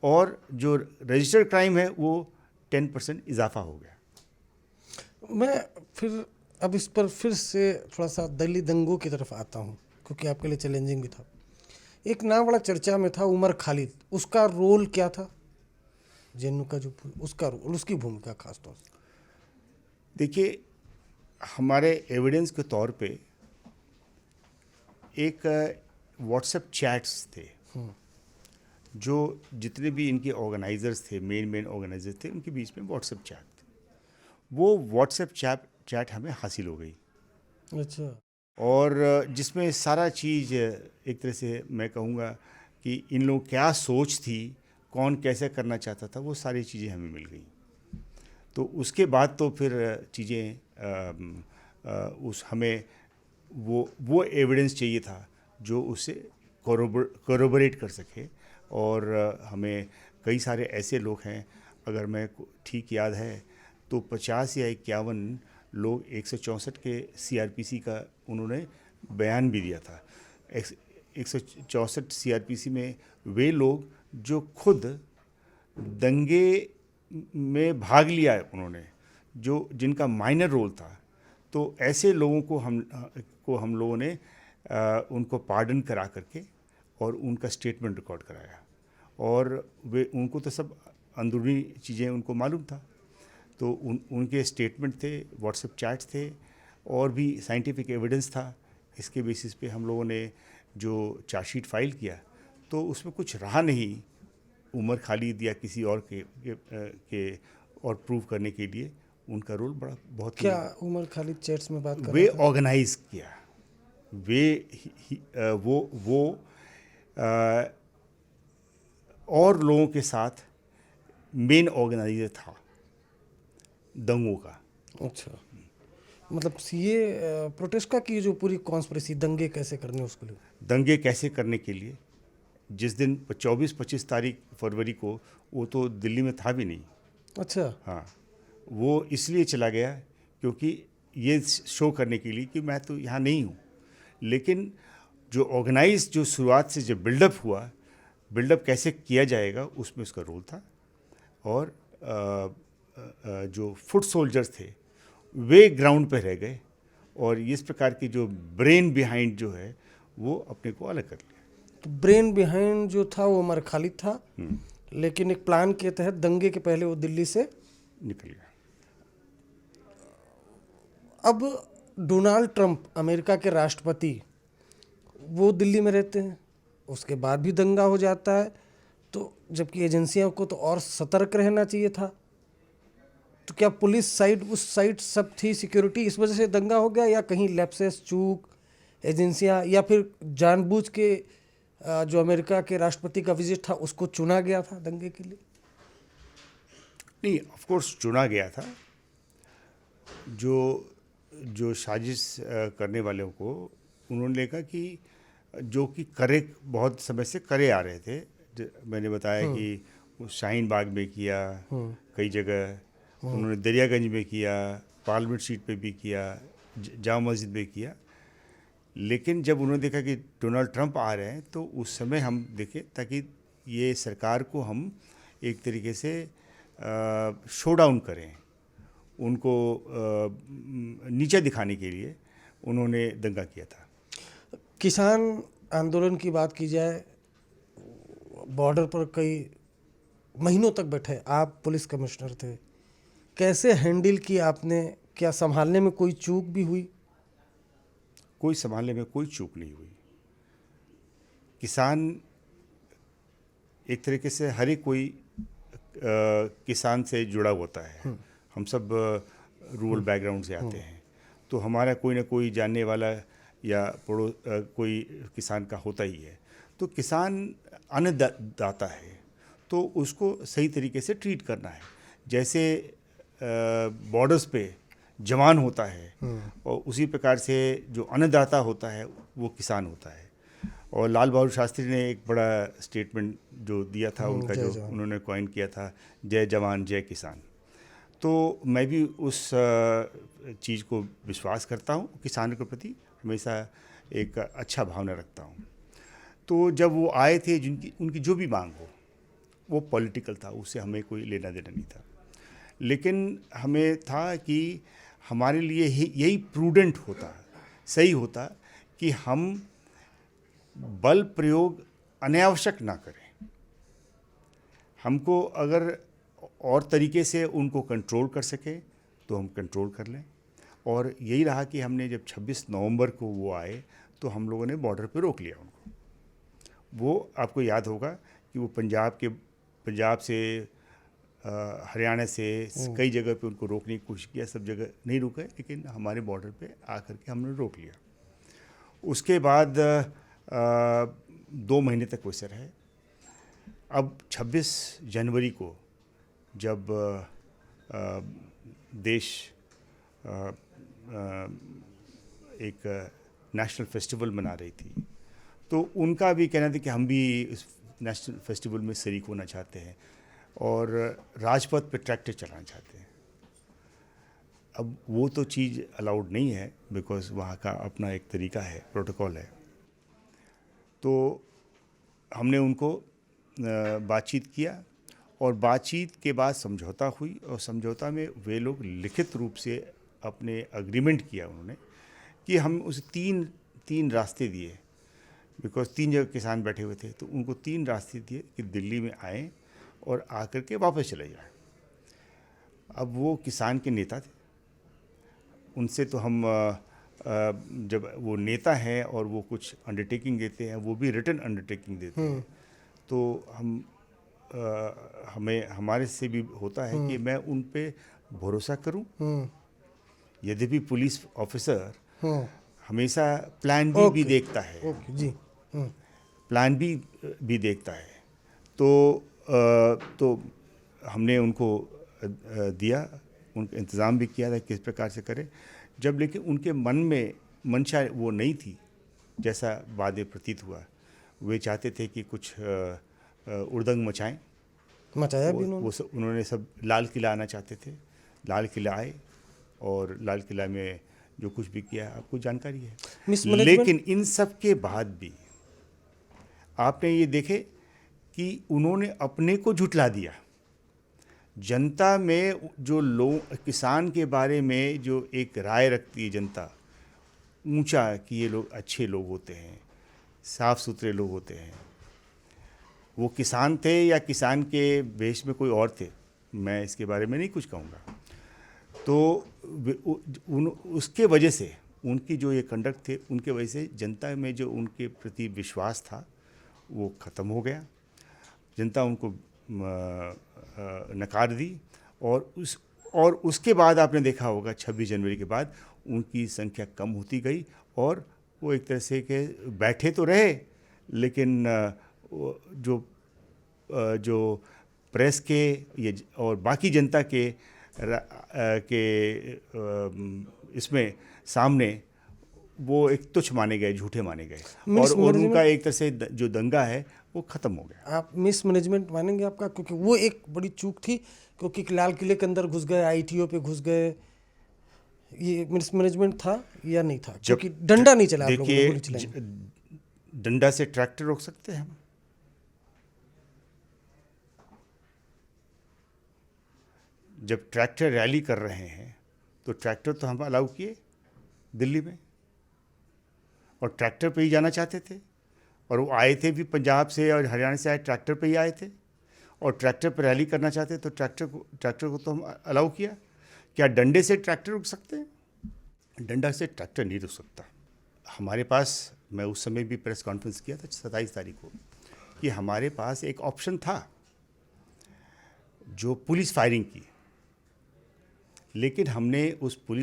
और जो रजिस्टर्ड क्राइम है वो 10% इजाफा हो गया। मैं फिर अब इस पर फिर से थोड़ा सा दिल्ली दंगों की तरफ आता हूँ, क्योंकि आपके लिए चैलेंजिंग भी था। एक नाम बड़ा चर्चा में था, उमर खालिद, उसका रोल क्या था? जेएनयू का जो उसका रोल, उसकी भूमिका खास तौर से। देखिए, हमारे एविडेंस के तौर पे एक व्हाट्सएप चैट्स थे, जो जितने भी इनके ऑर्गेनाइजर्स थे, मेन ऑर्गेनाइजर्स थे, उनके बीच में व्हाट्सएप चैट थे। वो व्हाट्सएप चैट हमें हासिल हो गई। अच्छा। और जिसमें सारा चीज़, एक तरह से मैं कहूँगा कि इन लोग क्या सोच थी, कौन कैसे करना चाहता था, वो सारी चीज़ें हमें मिल गई। तो उसके बाद तो फिर चीज़ें उस हमें वो एविडेंस चाहिए था जो उससे कोरोबरेट कर सके। और हमें कई सारे ऐसे लोग हैं, अगर मैं ठीक याद है तो 50 या 51 लोग 164 के सीआरपीसी का उन्होंने बयान भी दिया था। 164 सीआरपीसी में वे लोग जो खुद दंगे में भाग लिया है उन्होंने, जिनका माइनर रोल था। तो ऐसे लोगों को हम लोगों ने उनको पार्डन करा करके और उनका स्टेटमेंट रिकॉर्ड कराया, और उनको तो सब अंदरूनी चीज़ें उनको मालूम था। तो उनके स्टेटमेंट थे, व्हाट्सएप चैट्स थे, और भी साइंटिफिक एविडेंस था। इसके बेसिस पे हम लोगों ने जो चार्जशीट फाइल किया, तो उसमें कुछ रहा नहीं उमर खालिद या किसी और के और प्रूव करने के लिए। उनका रोल बहुत क्या उमर खालिद चैट्स में बात कर वे रहे थे? ऑर्गेनाइज किया, वो और लोगों के साथ मेन ऑर्गेनाइजर था दंगों का। अच्छा, मतलब ये प्रोटेस्ट का की जो पूरी कॉन्स्पिरेसी, दंगे कैसे करने उसके लिए, दंगे कैसे करने के लिए, जिस दिन 24-25 तारीख फरवरी को, वो तो दिल्ली में था भी नहीं। अच्छा। हाँ, वो इसलिए चला गया क्योंकि ये शो करने के लिए कि मैं तो यहाँ नहीं हूँ। लेकिन जो ऑर्गेनाइज, जो शुरुआत से जो बिल्डअप हुआ, बिल्डअप कैसे किया जाएगा, उसमें उसका रोल था। और जो फुट सोल्जर्स थे वे ग्राउंड पे रह गए, और इस प्रकार की जो ब्रेन बिहाइंड जो है वो अपने को अलग कर लिया। तो ब्रेन बिहाइंड जो था वो उमर खालिद था, लेकिन एक प्लान के तहत दंगे के पहले वो दिल्ली से निकल गया। अब डोनाल्ड ट्रंप, अमेरिका के राष्ट्रपति, वो दिल्ली में रहते हैं, उसके बाद भी दंगा हो जाता है, तो जबकि एजेंसियों को तो और सतर्क रहना चाहिए था। तो क्या पुलिस साइड उस साइड सब थी, सिक्योरिटी इस वजह से दंगा हो गया, या कहीं लैप्सेस, चूक एजेंसियां, या फिर जानबूझ के जो अमेरिका के राष्ट्रपति का विजिट था उसको चुना गया था दंगे के लिए? नहीं, ऑफ कोर्स चुना गया था। जो जो साजिश करने वालों को उन्होंने देखा कि जो कि करे बहुत समय से करे आ रहे थे। मैंने बताया कि वो शाहीन बाग में किया, कई जगह उन्होंने दरियागंज में किया, पार्लियामेंट सीट पे भी किया, जामा मस्जिद में किया। लेकिन जब उन्होंने देखा कि डोनाल्ड ट्रंप आ रहे हैं तो उस समय हम देखे ताकि ये सरकार को हम एक तरीके से शो डाउन करें, उनको नीचे दिखाने के लिए उन्होंने दंगा किया था। किसान आंदोलन की बात की जाए, बॉर्डर पर कई महीनों तक बैठे, आप पुलिस कमिश्नर थे, कैसे हैंडल किया आपने? क्या संभालने में कोई चूक भी हुई? कोई संभालने में कोई चूक नहीं हुई। किसान एक तरीके से हर एक कोई किसान से जुड़ा होता है। हम सब रूरल बैकग्राउंड से आते हैं, तो हमारा कोई ना कोई जानने वाला या कोई किसान का होता ही है। तो किसान अन्नदाता है, तो उसको सही तरीके से ट्रीट करना है। जैसे बॉर्डर्स पे जवान होता है और उसी प्रकार से जो अन्नदाता होता है वो किसान होता है। और लाल बहादुर शास्त्री ने एक बड़ा स्टेटमेंट जो दिया था उनका, जो उन्होंने कॉइन किया था, जय जवान जय किसान। तो मैं भी उस चीज़ को विश्वास करता हूँ, किसानों के प्रति हमेशा एक अच्छा भावना रखता हूँ। तो जब वो आए थे, जिनकी उनकी जो भी मांग हो वो पॉलिटिकल था, उससे हमें कोई लेना देना नहीं था। लेकिन हमें था कि हमारे लिए यही प्रूडेंट होता, सही होता कि हम बल प्रयोग अनावश्यक ना करें। हमको अगर और तरीके से उनको कंट्रोल कर सके तो हम कंट्रोल कर लें। और यही रहा कि हमने जब 26 नवंबर को वो आए तो हम लोगों ने बॉर्डर पे रोक लिया उनको। वो आपको याद होगा कि वो पंजाब से हरियाणा से कई जगह पे उनको रोकने की कोशिश किया, सब जगह नहीं रुके, लेकिन हमारे बॉर्डर पे आकर के हमने रोक लिया। उसके बाद 2 महीने तक वैसे रहे। अब 26 जनवरी को जब देश एक नेशनल फेस्टिवल मना रही थी, तो उनका भी कहना था कि हम भी इस नेशनल फेस्टिवल में शरीक होना चाहते हैं और राजपथ पे ट्रैक्टर चलाना चाहते हैं। अब वो तो चीज़ अलाउड नहीं है, बिकॉज़ वहाँ का अपना एक तरीका है, प्रोटोकॉल है। तो हमने उनको बातचीत किया और बातचीत के बाद समझौता हुई, और समझौता में वे लोग लिखित रूप से अपने अग्रीमेंट किया उन्होंने कि हम उसे तीन रास्ते दिए, बिकॉज़ 3 जगह किसान बैठे हुए थे, तो उनको 3 रास्ते दिए कि दिल्ली में आएँ और आकर के वापस चले जाएं। अब वो किसान के नेता थे, उनसे तो हम जब वो नेता हैं और वो कुछ अंडरटेकिंग देते हैं, वो भी रिटन अंडरटेकिंग देते हैं, तो हमें हमारे से भी होता है कि मैं उन पे भरोसा करूं। यद्यपि पुलिस ऑफिसर हमेशा प्लान बी भी देखता है, जी, प्लान बी भी देखता है। तो हमने उनको दिया, उनका इंतज़ाम भी किया था किस प्रकार से करें। जब लेकिन उनके मन में मंशा वो नहीं थी, जैसा बाद में प्रतीत हुआ, वे चाहते थे कि कुछ उड़दंग मचाया भी उन्होंने सब लाल किला आना चाहते थे। लाल किला आए और लाल किला में जो कुछ भी किया आपको जानकारी है। लेकिन इन सब के बाद भी आपने ये देखे कि उन्होंने अपने को झुठला दिया। जनता में जो लोग किसान के बारे में जो एक राय रखती है जनता, ऊंचा कि ये लोग अच्छे लोग होते हैं, साफ सुथरे लोग होते हैं, वो किसान थे या किसान के वेश में कोई और थे, मैं इसके बारे में नहीं कुछ कहूँगा। तो उसके वजह से उनकी जो ये कंडक्ट थे उनके वजह से जनता में जो उनके प्रति विश्वास था वो ख़त्म हो गया। जनता उनको नकार दी और उसके बाद आपने देखा होगा 26 जनवरी के बाद उनकी संख्या कम होती गई और वो एक तरह से के बैठे तो रहे, लेकिन जो प्रेस के ये और बाकी जनता के इसमें सामने वो एक तुच्छ माने गए, झूठे माने गए और उनका एक तरह से जो दंगा है वो ख़त्म हो गया। आप मिसमैनेजमेंट मानेंगे आपका, क्योंकि वो एक बड़ी चूक थी, क्योंकि लाल किले के अंदर घुस गए, आईटीओ पे घुस गए, ये मिसमैनेजमेंट था या नहीं था? क्योंकि डंडा नहीं चला, आप लोगों ने गोली चलाई। डंडा से ट्रैक्टर रोक सकते हैं हम? जब ट्रैक्टर रैली कर रहे हैं तो ट्रैक्टर तो हम अलाउ किए दिल्ली में, और ट्रैक्टर पे ही जाना चाहते थे, और वो आए थे भी पंजाब से और हरियाणा से आए, ट्रैक्टर पे ही आए थे और ट्रैक्टर पर रैली करना चाहते, तो ट्रैक्टर को तो हम अलाउ किया। क्या डंडे से ट्रैक्टर रुक सकते हैं? डंडा से ट्रैक्टर नहीं रुक सकता। हमारे पास, मैं उस समय भी प्रेस कॉन्फ्रेंस किया था 27 तारीख को, कि हमारे पास एक ऑप्शन था जो पुलिस फायरिंग की, लेकिन हमने उसको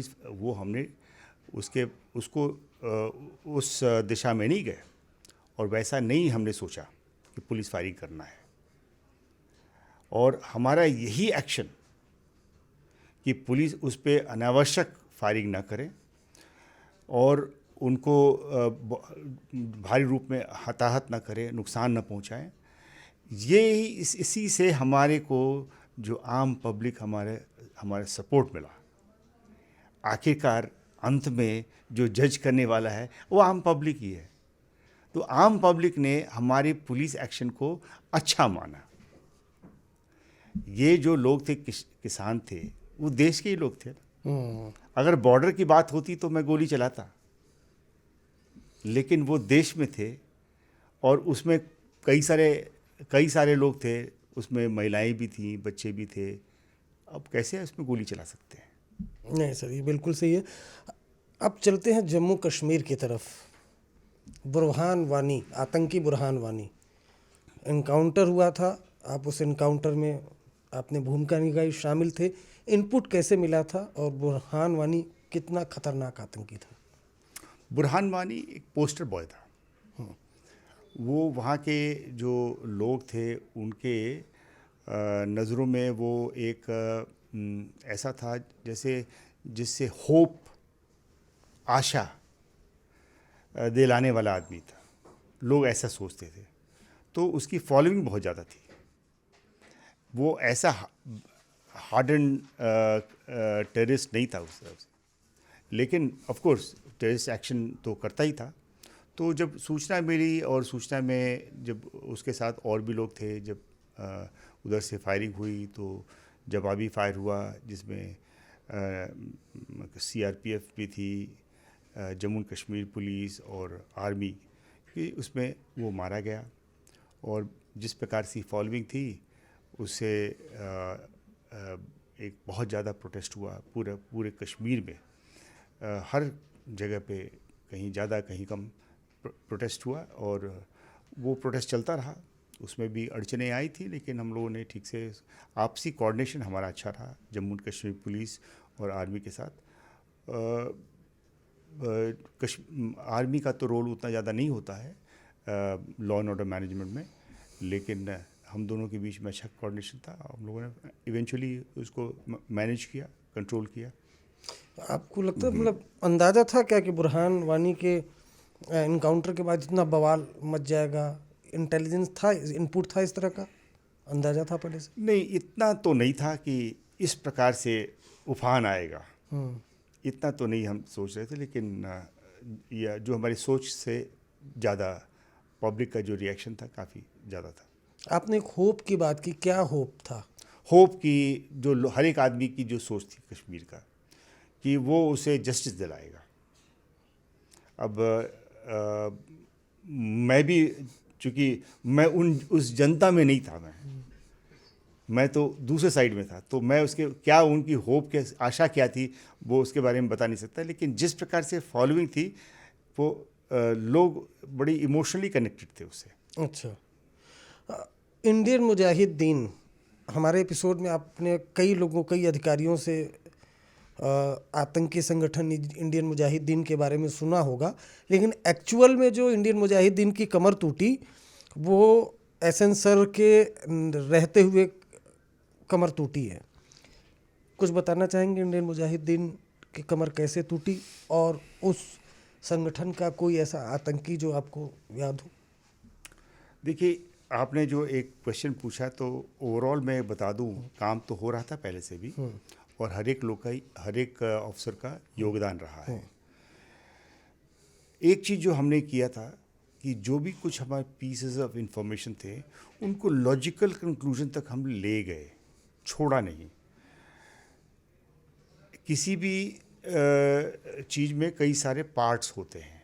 उस दिशा में नहीं गए और वैसा नहीं हमने सोचा कि पुलिस फायरिंग करना है। और हमारा यही एक्शन कि पुलिस उस पर अनावश्यक फायरिंग ना करे और उनको भारी रूप में हताहत ना करे, नुकसान ना पहुंचाए, इसी से हमारे को जो आम पब्लिक हमारे सपोर्ट मिला। आखिरकार अंत में जो जज करने वाला है वो आम पब्लिक ही है, तो आम पब्लिक ने हमारे पुलिस एक्शन को अच्छा माना। ये जो लोग थे, किसान थे, वो देश के ही लोग थे। अगर बॉर्डर की बात होती तो मैं गोली चलाता, लेकिन वो देश में थे और उसमें कई सारे लोग थे, उसमें महिलाएं भी थीं, बच्चे भी थे। अब कैसे उसमें गोली चला सकते हैं? नहीं सर, ये बिल्कुल सही है। अब चलते हैं जम्मू कश्मीर की तरफ। बुरहान वानी, आतंकी बुरहान वानी, इनकाउंटर हुआ था, आप उस इनकाउंटर में आपने भूमिका निभाई, शामिल थे। इनपुट कैसे मिला था और बुरहान वानी कितना खतरनाक आतंकी था? बुरहान वानी एक पोस्टर बॉय था। वो वहाँ के जो लोग थे उनके नज़रों में वो एक ऐसा था जिससे होप, आशा दिलाने वाला आदमी था। लोग ऐसा सोचते थे, तो उसकी फॉलोइंग बहुत ज़्यादा थी। वो ऐसा हार्ड एंड टेररिस्ट नहीं था उस तरफ से, लेकिन ऑफ कोर्स टेररिस्ट एक्शन तो करता ही था। तो जब सूचना मिली और सूचना में जब उसके साथ और भी लोग थे, जब उधर से फायरिंग हुई तो जवाबी फायर हुआ, जिसमें सीआरपीएफ भी थी, जम्मू कश्मीर पुलिस और आर्मी की, उसमें वो मारा गया। और जिस प्रकार से फॉलोइंग थी उससे एक बहुत ज़्यादा प्रोटेस्ट हुआ पूरे कश्मीर में। हर जगह पे कहीं ज़्यादा कहीं कम प्रोटेस्ट हुआ और वो प्रोटेस्ट चलता रहा। उसमें भी अड़चनें आई थी, लेकिन हम लोगों ने ठीक से, आपसी कोऑर्डिनेशन हमारा अच्छा रहा जम्मू कश्मीर पुलिस और आर्मी के साथ। आर्मी का तो रोल उतना ज़्यादा नहीं होता है लॉ एंड ऑर्डर मैनेजमेंट में, लेकिन हम दोनों के बीच में अच्छा कोऑर्डिनेशन था। हम लोगों ने इवेंचुअली उसको मैनेज किया, कंट्रोल किया। आपको लगता है, मतलब अंदाज़ा था क्या कि बुरहान वानी के इनकाउंटर के बाद इतना बवाल मच जाएगा? इंटेलिजेंस था, इनपुट था इस तरह का, अंदाज़ा था पहले से? नहीं, इतना तो नहीं था कि इस प्रकार से उफान आएगा, इतना तो नहीं हम सोच रहे थे। लेकिन यह जो हमारी सोच से ज़्यादा पब्लिक का जो रिएक्शन था काफ़ी ज़्यादा था। आपने एक होप की बात की, क्या होप था? होप की जो हर एक आदमी की जो सोच थी कश्मीर का, कि वो उसे जस्टिस दिलाएगा। अब मैं भी, चूँकि मैं उस जनता में नहीं था, मैं तो दूसरे साइड में था, तो मैं उसके क्या उनकी होप के आशा क्या थी वो उसके बारे में बता नहीं सकता, लेकिन जिस प्रकार से फॉलोइंग थी वो लोग बड़ी इमोशनली कनेक्टेड थे उससे। अच्छा, इंडियन मुजाहिदीन, हमारे एपिसोड में आपने कई लोगों, कई अधिकारियों से आतंकी संगठन इंडियन मुजाहिदीन के बारे में सुना होगा, लेकिन एक्चुअल में जो इंडियन मुजाहिदीन की कमर टूटी वो एहसन सर के रहते हुए कमर टूटी है। कुछ बताना चाहेंगे इंडियन मुजाहिदीन की कमर कैसे टूटी, और उस संगठन का कोई ऐसा आतंकी जो आपको याद हो? देखिए, आपने जो एक क्वेश्चन पूछा तो ओवरऑल मैं बता दूं, काम तो हो रहा था पहले से भी, और हर एक लोग का हर एक ऑफिसर का योगदान रहा है। एक चीज़ जो हमने किया था कि जो भी कुछ हमारे पीसेस ऑफ इंफॉर्मेशन थे उनको लॉजिकल कंक्लूजन तक हम ले गए, छोड़ा नहीं। किसी भी चीज़ में कई सारे पार्ट्स होते हैं,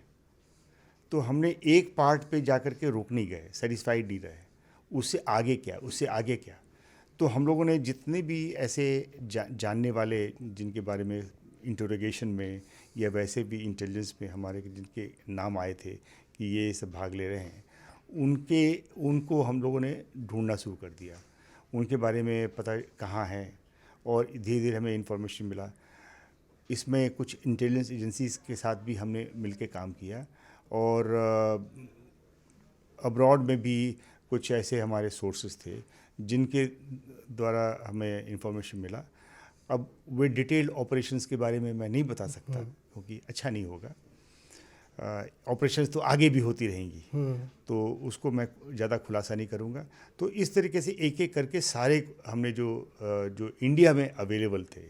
तो हमने एक पार्ट पे जाकर के रुक नहीं गए, सेटिस्फाइड नहीं रहे, उससे आगे क्या, उससे आगे क्या। तो हम लोगों ने जितने भी ऐसे जानने वाले जिनके बारे में इंटरोगेशन में या वैसे भी इंटेलिजेंस में हमारे जिनके नाम आए थे कि ये सब भाग ले रहे हैं, उनको हम लोगों ने ढूंढना शुरू कर दिया, उनके बारे में पता कहाँ है, और धीरे धीरे हमें इंफॉर्मेशन मिला। इसमें कुछ इंटेलिजेंस एजेंसीज के साथ भी हमने मिलकर काम किया, और अब्रॉड में भी कुछ ऐसे हमारे सोर्सेज थे जिनके द्वारा हमें इंफॉर्मेशन मिला। अब वे डिटेल्ड ऑपरेशंस के बारे में मैं नहीं बता सकता क्योंकि अच्छा नहीं होगा। ऑपरेशंस तो आगे भी होती रहेंगी, तो उसको मैं ज़्यादा खुलासा नहीं करूँगा। तो इस तरीके से एक एक करके सारे हमने जो इंडिया में अवेलेबल थे,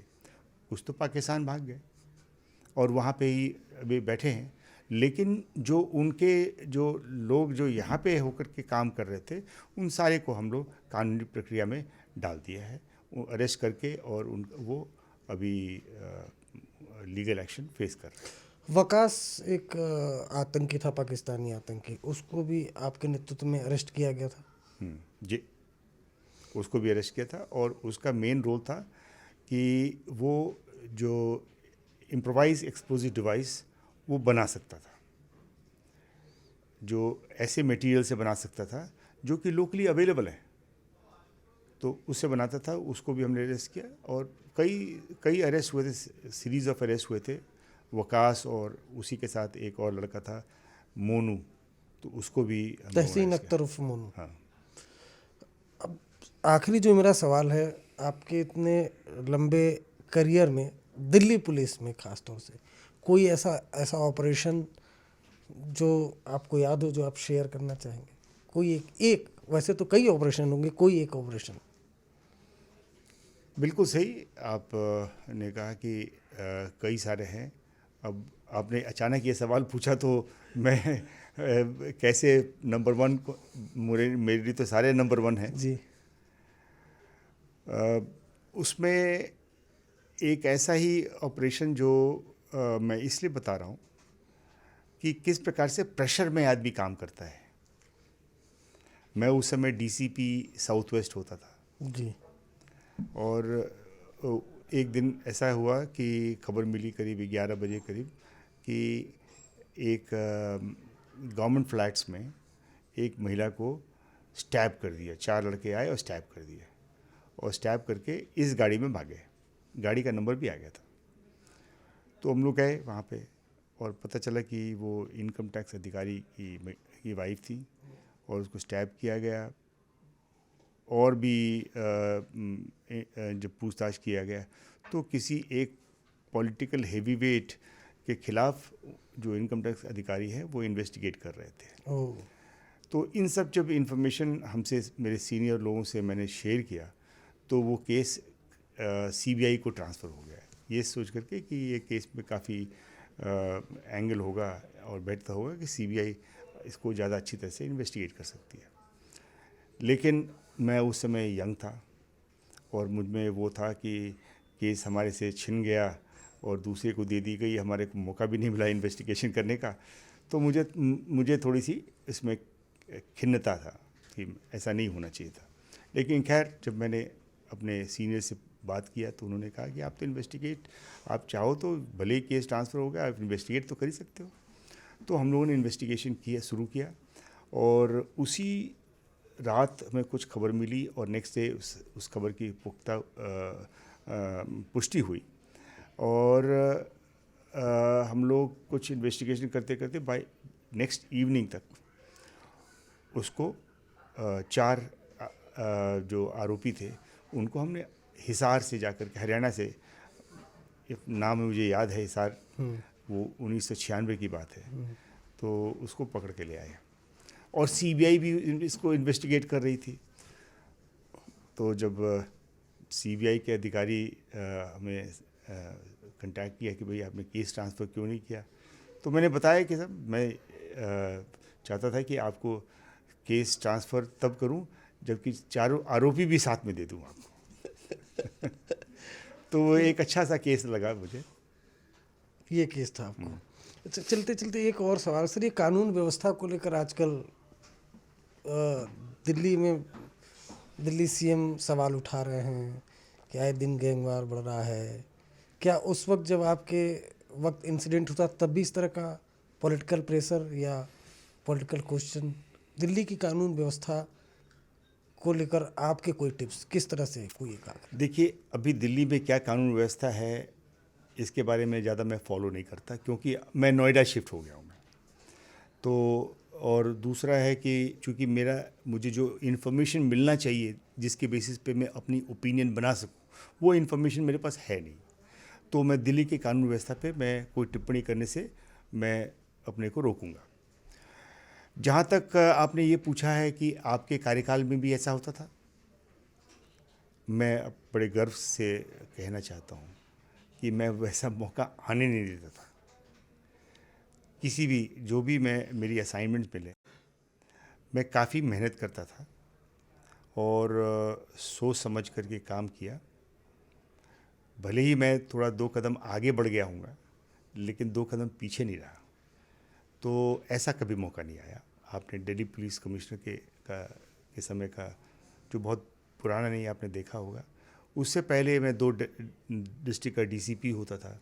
कुछ तो पाकिस्तान भाग गए और वहाँ पे ही अभी बैठे हैं, लेकिन जो उनके जो लोग जो यहाँ पे होकर के काम कर रहे थे उन सारे को हम लोग कानूनी प्रक्रिया में डाल दिया है, अरेस्ट करके, और वो अभी लीगल एक्शन फेस कर रहे हैं। वकास एक आतंकी था, पाकिस्तानी आतंकी, उसको भी आपके नेतृत्व में अरेस्ट किया गया था? जी, उसको भी अरेस्ट किया था, और उसका मेन रोल था कि वो जो इम्प्रोवाइज एक्सप्लोजिव डिवाइस वो बना सकता था, जो ऐसे मटेरियल से बना सकता था जो कि लोकली अवेलेबल है, तो उससे बनाता था। उसको भी हमने अरेस्ट किया, और कई अरेस्ट हुए थे, सीरीज़ ऑफ अरेस्ट हुए थे। वकास और उसी के साथ एक और लड़का था मोनू, तो उसको भी तहसीन अख्तर उर्फ मोनू। हाँ। अब आखिरी जो मेरा सवाल है, आपके इतने लंबे करियर में दिल्ली पुलिस में ख़ास तौर से कोई ऐसा ऑपरेशन जो आपको याद हो, जो आप शेयर करना चाहेंगे? कोई एक वैसे तो कई ऑपरेशन होंगे, कोई एक ऑपरेशन। बिल्कुल सही आप ने कहा कि कई सारे हैं। अब आपने अचानक ये सवाल पूछा तो मैं कैसे नंबर वन को, मेरे लिए तो सारे नंबर वन हैं जी। उसमें एक ऐसा ही ऑपरेशन जो मैं इसलिए बता रहा हूँ कि किस प्रकार से प्रेशर में आदमी काम करता है। मैं उस समय डीसीपी साउथ वेस्ट होता था जी, और एक दिन ऐसा हुआ कि खबर मिली करीब 11 बजे करीब कि एक गवर्नमेंट फ्लैट्स में एक महिला को स्टैब कर दिया। 4 लड़के आए और स्टैब कर दिया, और स्टैब करके इस गाड़ी में भागे। गाड़ी का नंबर भी आ गया था। तो हम लोग गए वहाँ पे, और पता चला कि वो इनकम टैक्स अधिकारी की वाइफ थी, और उसको स्टैब किया गया। और भी जब पूछताछ किया गया तो किसी एक पॉलिटिकल हेवीवेट के खिलाफ जो इनकम टैक्स अधिकारी है वो इन्वेस्टिगेट कर रहे थे। तो इन सब जब इंफॉर्मेशन हमसे, मेरे सीनियर लोगों से मैंने शेयर किया, तो वो केस सीबीआई को ट्रांसफ़र हो गया, ये सोच करके कि ये केस में काफ़ी एंगल होगा और बेहतर होगा कि सीबीआई इसको ज़्यादा अच्छी तरह से इन्वेस्टिगेट कर सकती है। लेकिन मैं उस समय यंग था, और मुझ में वो था कि केस हमारे से छिन गया और दूसरे को दे दी गई, हमारे को मौका भी नहीं मिला इन्वेस्टिगेशन करने का। तो मुझे थोड़ी सी इसमें खिन्नता था कि ऐसा नहीं होना चाहिए था। लेकिन खैर, जब मैंने अपने सीनियर से बात किया तो उन्होंने कहा कि आप तो इन्वेस्टिगेट, आप चाहो तो भले ही केस ट्रांसफ़र हो गया, आप इन्वेस्टिगेट तो कर ही सकते हो। तो हम लोगों ने इन्वेस्टिगेशन किया, शुरू किया, और उसी रात हमें कुछ खबर मिली और नेक्स्ट डे उस खबर की पुख्ता पुष्टि हुई। और हम लोग कुछ इन्वेस्टिगेशन करते करते बाय नेक्स्ट इवनिंग तक उसको 4 जो आरोपी थे उनको हमने हिसार से जाकर के, हरियाणा से, नाम मुझे याद है हिसार, वो 1996 की बात है, तो उसको पकड़ के ले आए। और सीबीआई भी इसको इन्वेस्टिगेट कर रही थी। तो जब सीबीआई के अधिकारी हमें कांटेक्ट किया कि भाई आपने केस ट्रांसफ़र क्यों नहीं किया, तो मैंने बताया कि सर मैं चाहता था कि आपको केस ट्रांसफ़र तब करूं जबकि चारों आरोपी भी साथ में दे दूं आपको। तो वो एक अच्छा सा केस लगा मुझे। ये केस था आपको। अच्छा, चलते चलते एक और सवाल सर, ये कानून व्यवस्था को लेकर आजकल दिल्ली में दिल्ली सीएम सवाल उठा रहे हैं कि आए दिन गैंगवार बढ़ रहा है। क्या उस वक्त जब आपके वक्त इंसिडेंट हुआ तब भी इस तरह का पॉलिटिकल प्रेशर या पॉलिटिकल क्वेश्चन, दिल्ली की कानून व्यवस्था को लेकर आपके कोई टिप्स किस तरह से कोई एक आखिर? देखिए, अभी दिल्ली में क्या कानून व्यवस्था है इसके बारे में ज़्यादा मैं फॉलो नहीं करता, क्योंकि मैं नोएडा शिफ्ट हो गया हूँ मैं तो। और दूसरा है कि चूँकि मुझे जो इन्फॉर्मेशन मिलना चाहिए जिसके बेसिस पे मैं अपनी ओपिनियन बना सकूँ, वो इन्फॉर्मेशन मेरे पास है नहीं। तो मैं दिल्ली के कानून व्यवस्था पे मैं कोई टिप्पणी करने से मैं अपने को रोकूंगा। जहाँ तक आपने ये पूछा है कि आपके कार्यकाल में भी ऐसा होता था, मैं बड़े गर्व से कहना चाहता हूँ कि मैं वैसा मौका आने नहीं देता था। किसी भी जो भी मेरी असाइनमेंट मिले, मैं काफ़ी मेहनत करता था और सोच समझ करके काम किया। भले ही मैं थोड़ा 2 कदम आगे बढ़ गया हूँगा, लेकिन 2 कदम पीछे नहीं रहा। तो ऐसा कभी मौका नहीं आया। आपने दिल्ली पुलिस कमिश्नर के समय का, जो बहुत पुराना नहीं, आपने देखा होगा, उससे पहले मैं 2 डिस्ट्रिक्ट का डीसीपी होता था।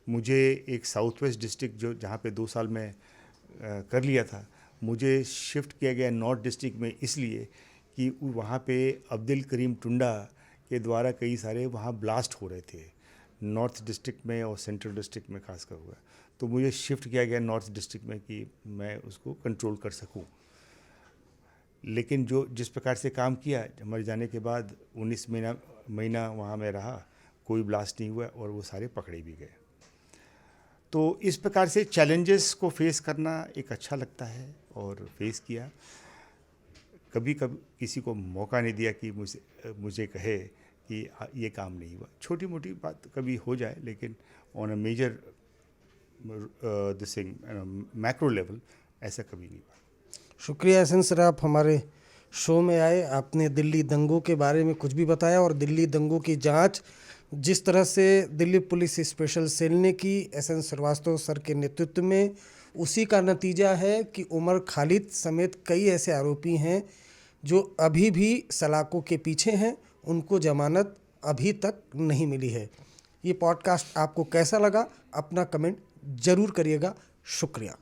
मुझे एक साउथ वेस्ट डिस्ट्रिक्ट जहाँ पे 2 साल में कर लिया था, मुझे शिफ्ट किया गया नॉर्थ डिस्ट्रिक्ट में, इसलिए कि वहाँ पे अब्दुल करीम टुंडा के द्वारा कई सारे वहाँ ब्लास्ट हो रहे थे, नॉर्थ डिस्ट्रिक्ट में और सेंट्रल डिस्ट्रिक्ट में खासकर हुआ। तो मुझे शिफ्ट किया गया नॉर्थ डिस्ट्रिक्ट में कि मैं उसको कंट्रोल कर सकूं। लेकिन जिस प्रकार से काम किया, हमारे जाने के बाद 19 महीना वहाँ मैं रहा, कोई ब्लास्ट नहीं हुआ और वो सारे पकड़े भी गए। तो इस प्रकार से चैलेंजेस को फेस करना एक अच्छा लगता है और फेस किया। कभी कभी किसी को मौका नहीं दिया कि मुझे कहे कि ये काम नहीं हुआ। छोटी मोटी बात कभी हो जाए, लेकिन on a major macro level ऐसा कभी नहीं हुआ। शुक्रिया एहसन सर, आप हमारे शो में आए, आपने दिल्ली दंगों के बारे में कुछ भी बताया और दिल्ली दंगों की जांच जिस तरह से दिल्ली पुलिस स्पेशल सेल ने की एहसन श्रीवास्तव सर के नेतृत्व में, उसी का नतीजा है कि उमर खालिद समेत कई ऐसे आरोपी हैं जो अभी भी सलाखों के पीछे हैं, उनको जमानत अभी तक नहीं मिली है। ये पॉडकास्ट आपको कैसा लगा, अपना कमेंट ज़रूर करिएगा। शुक्रिया।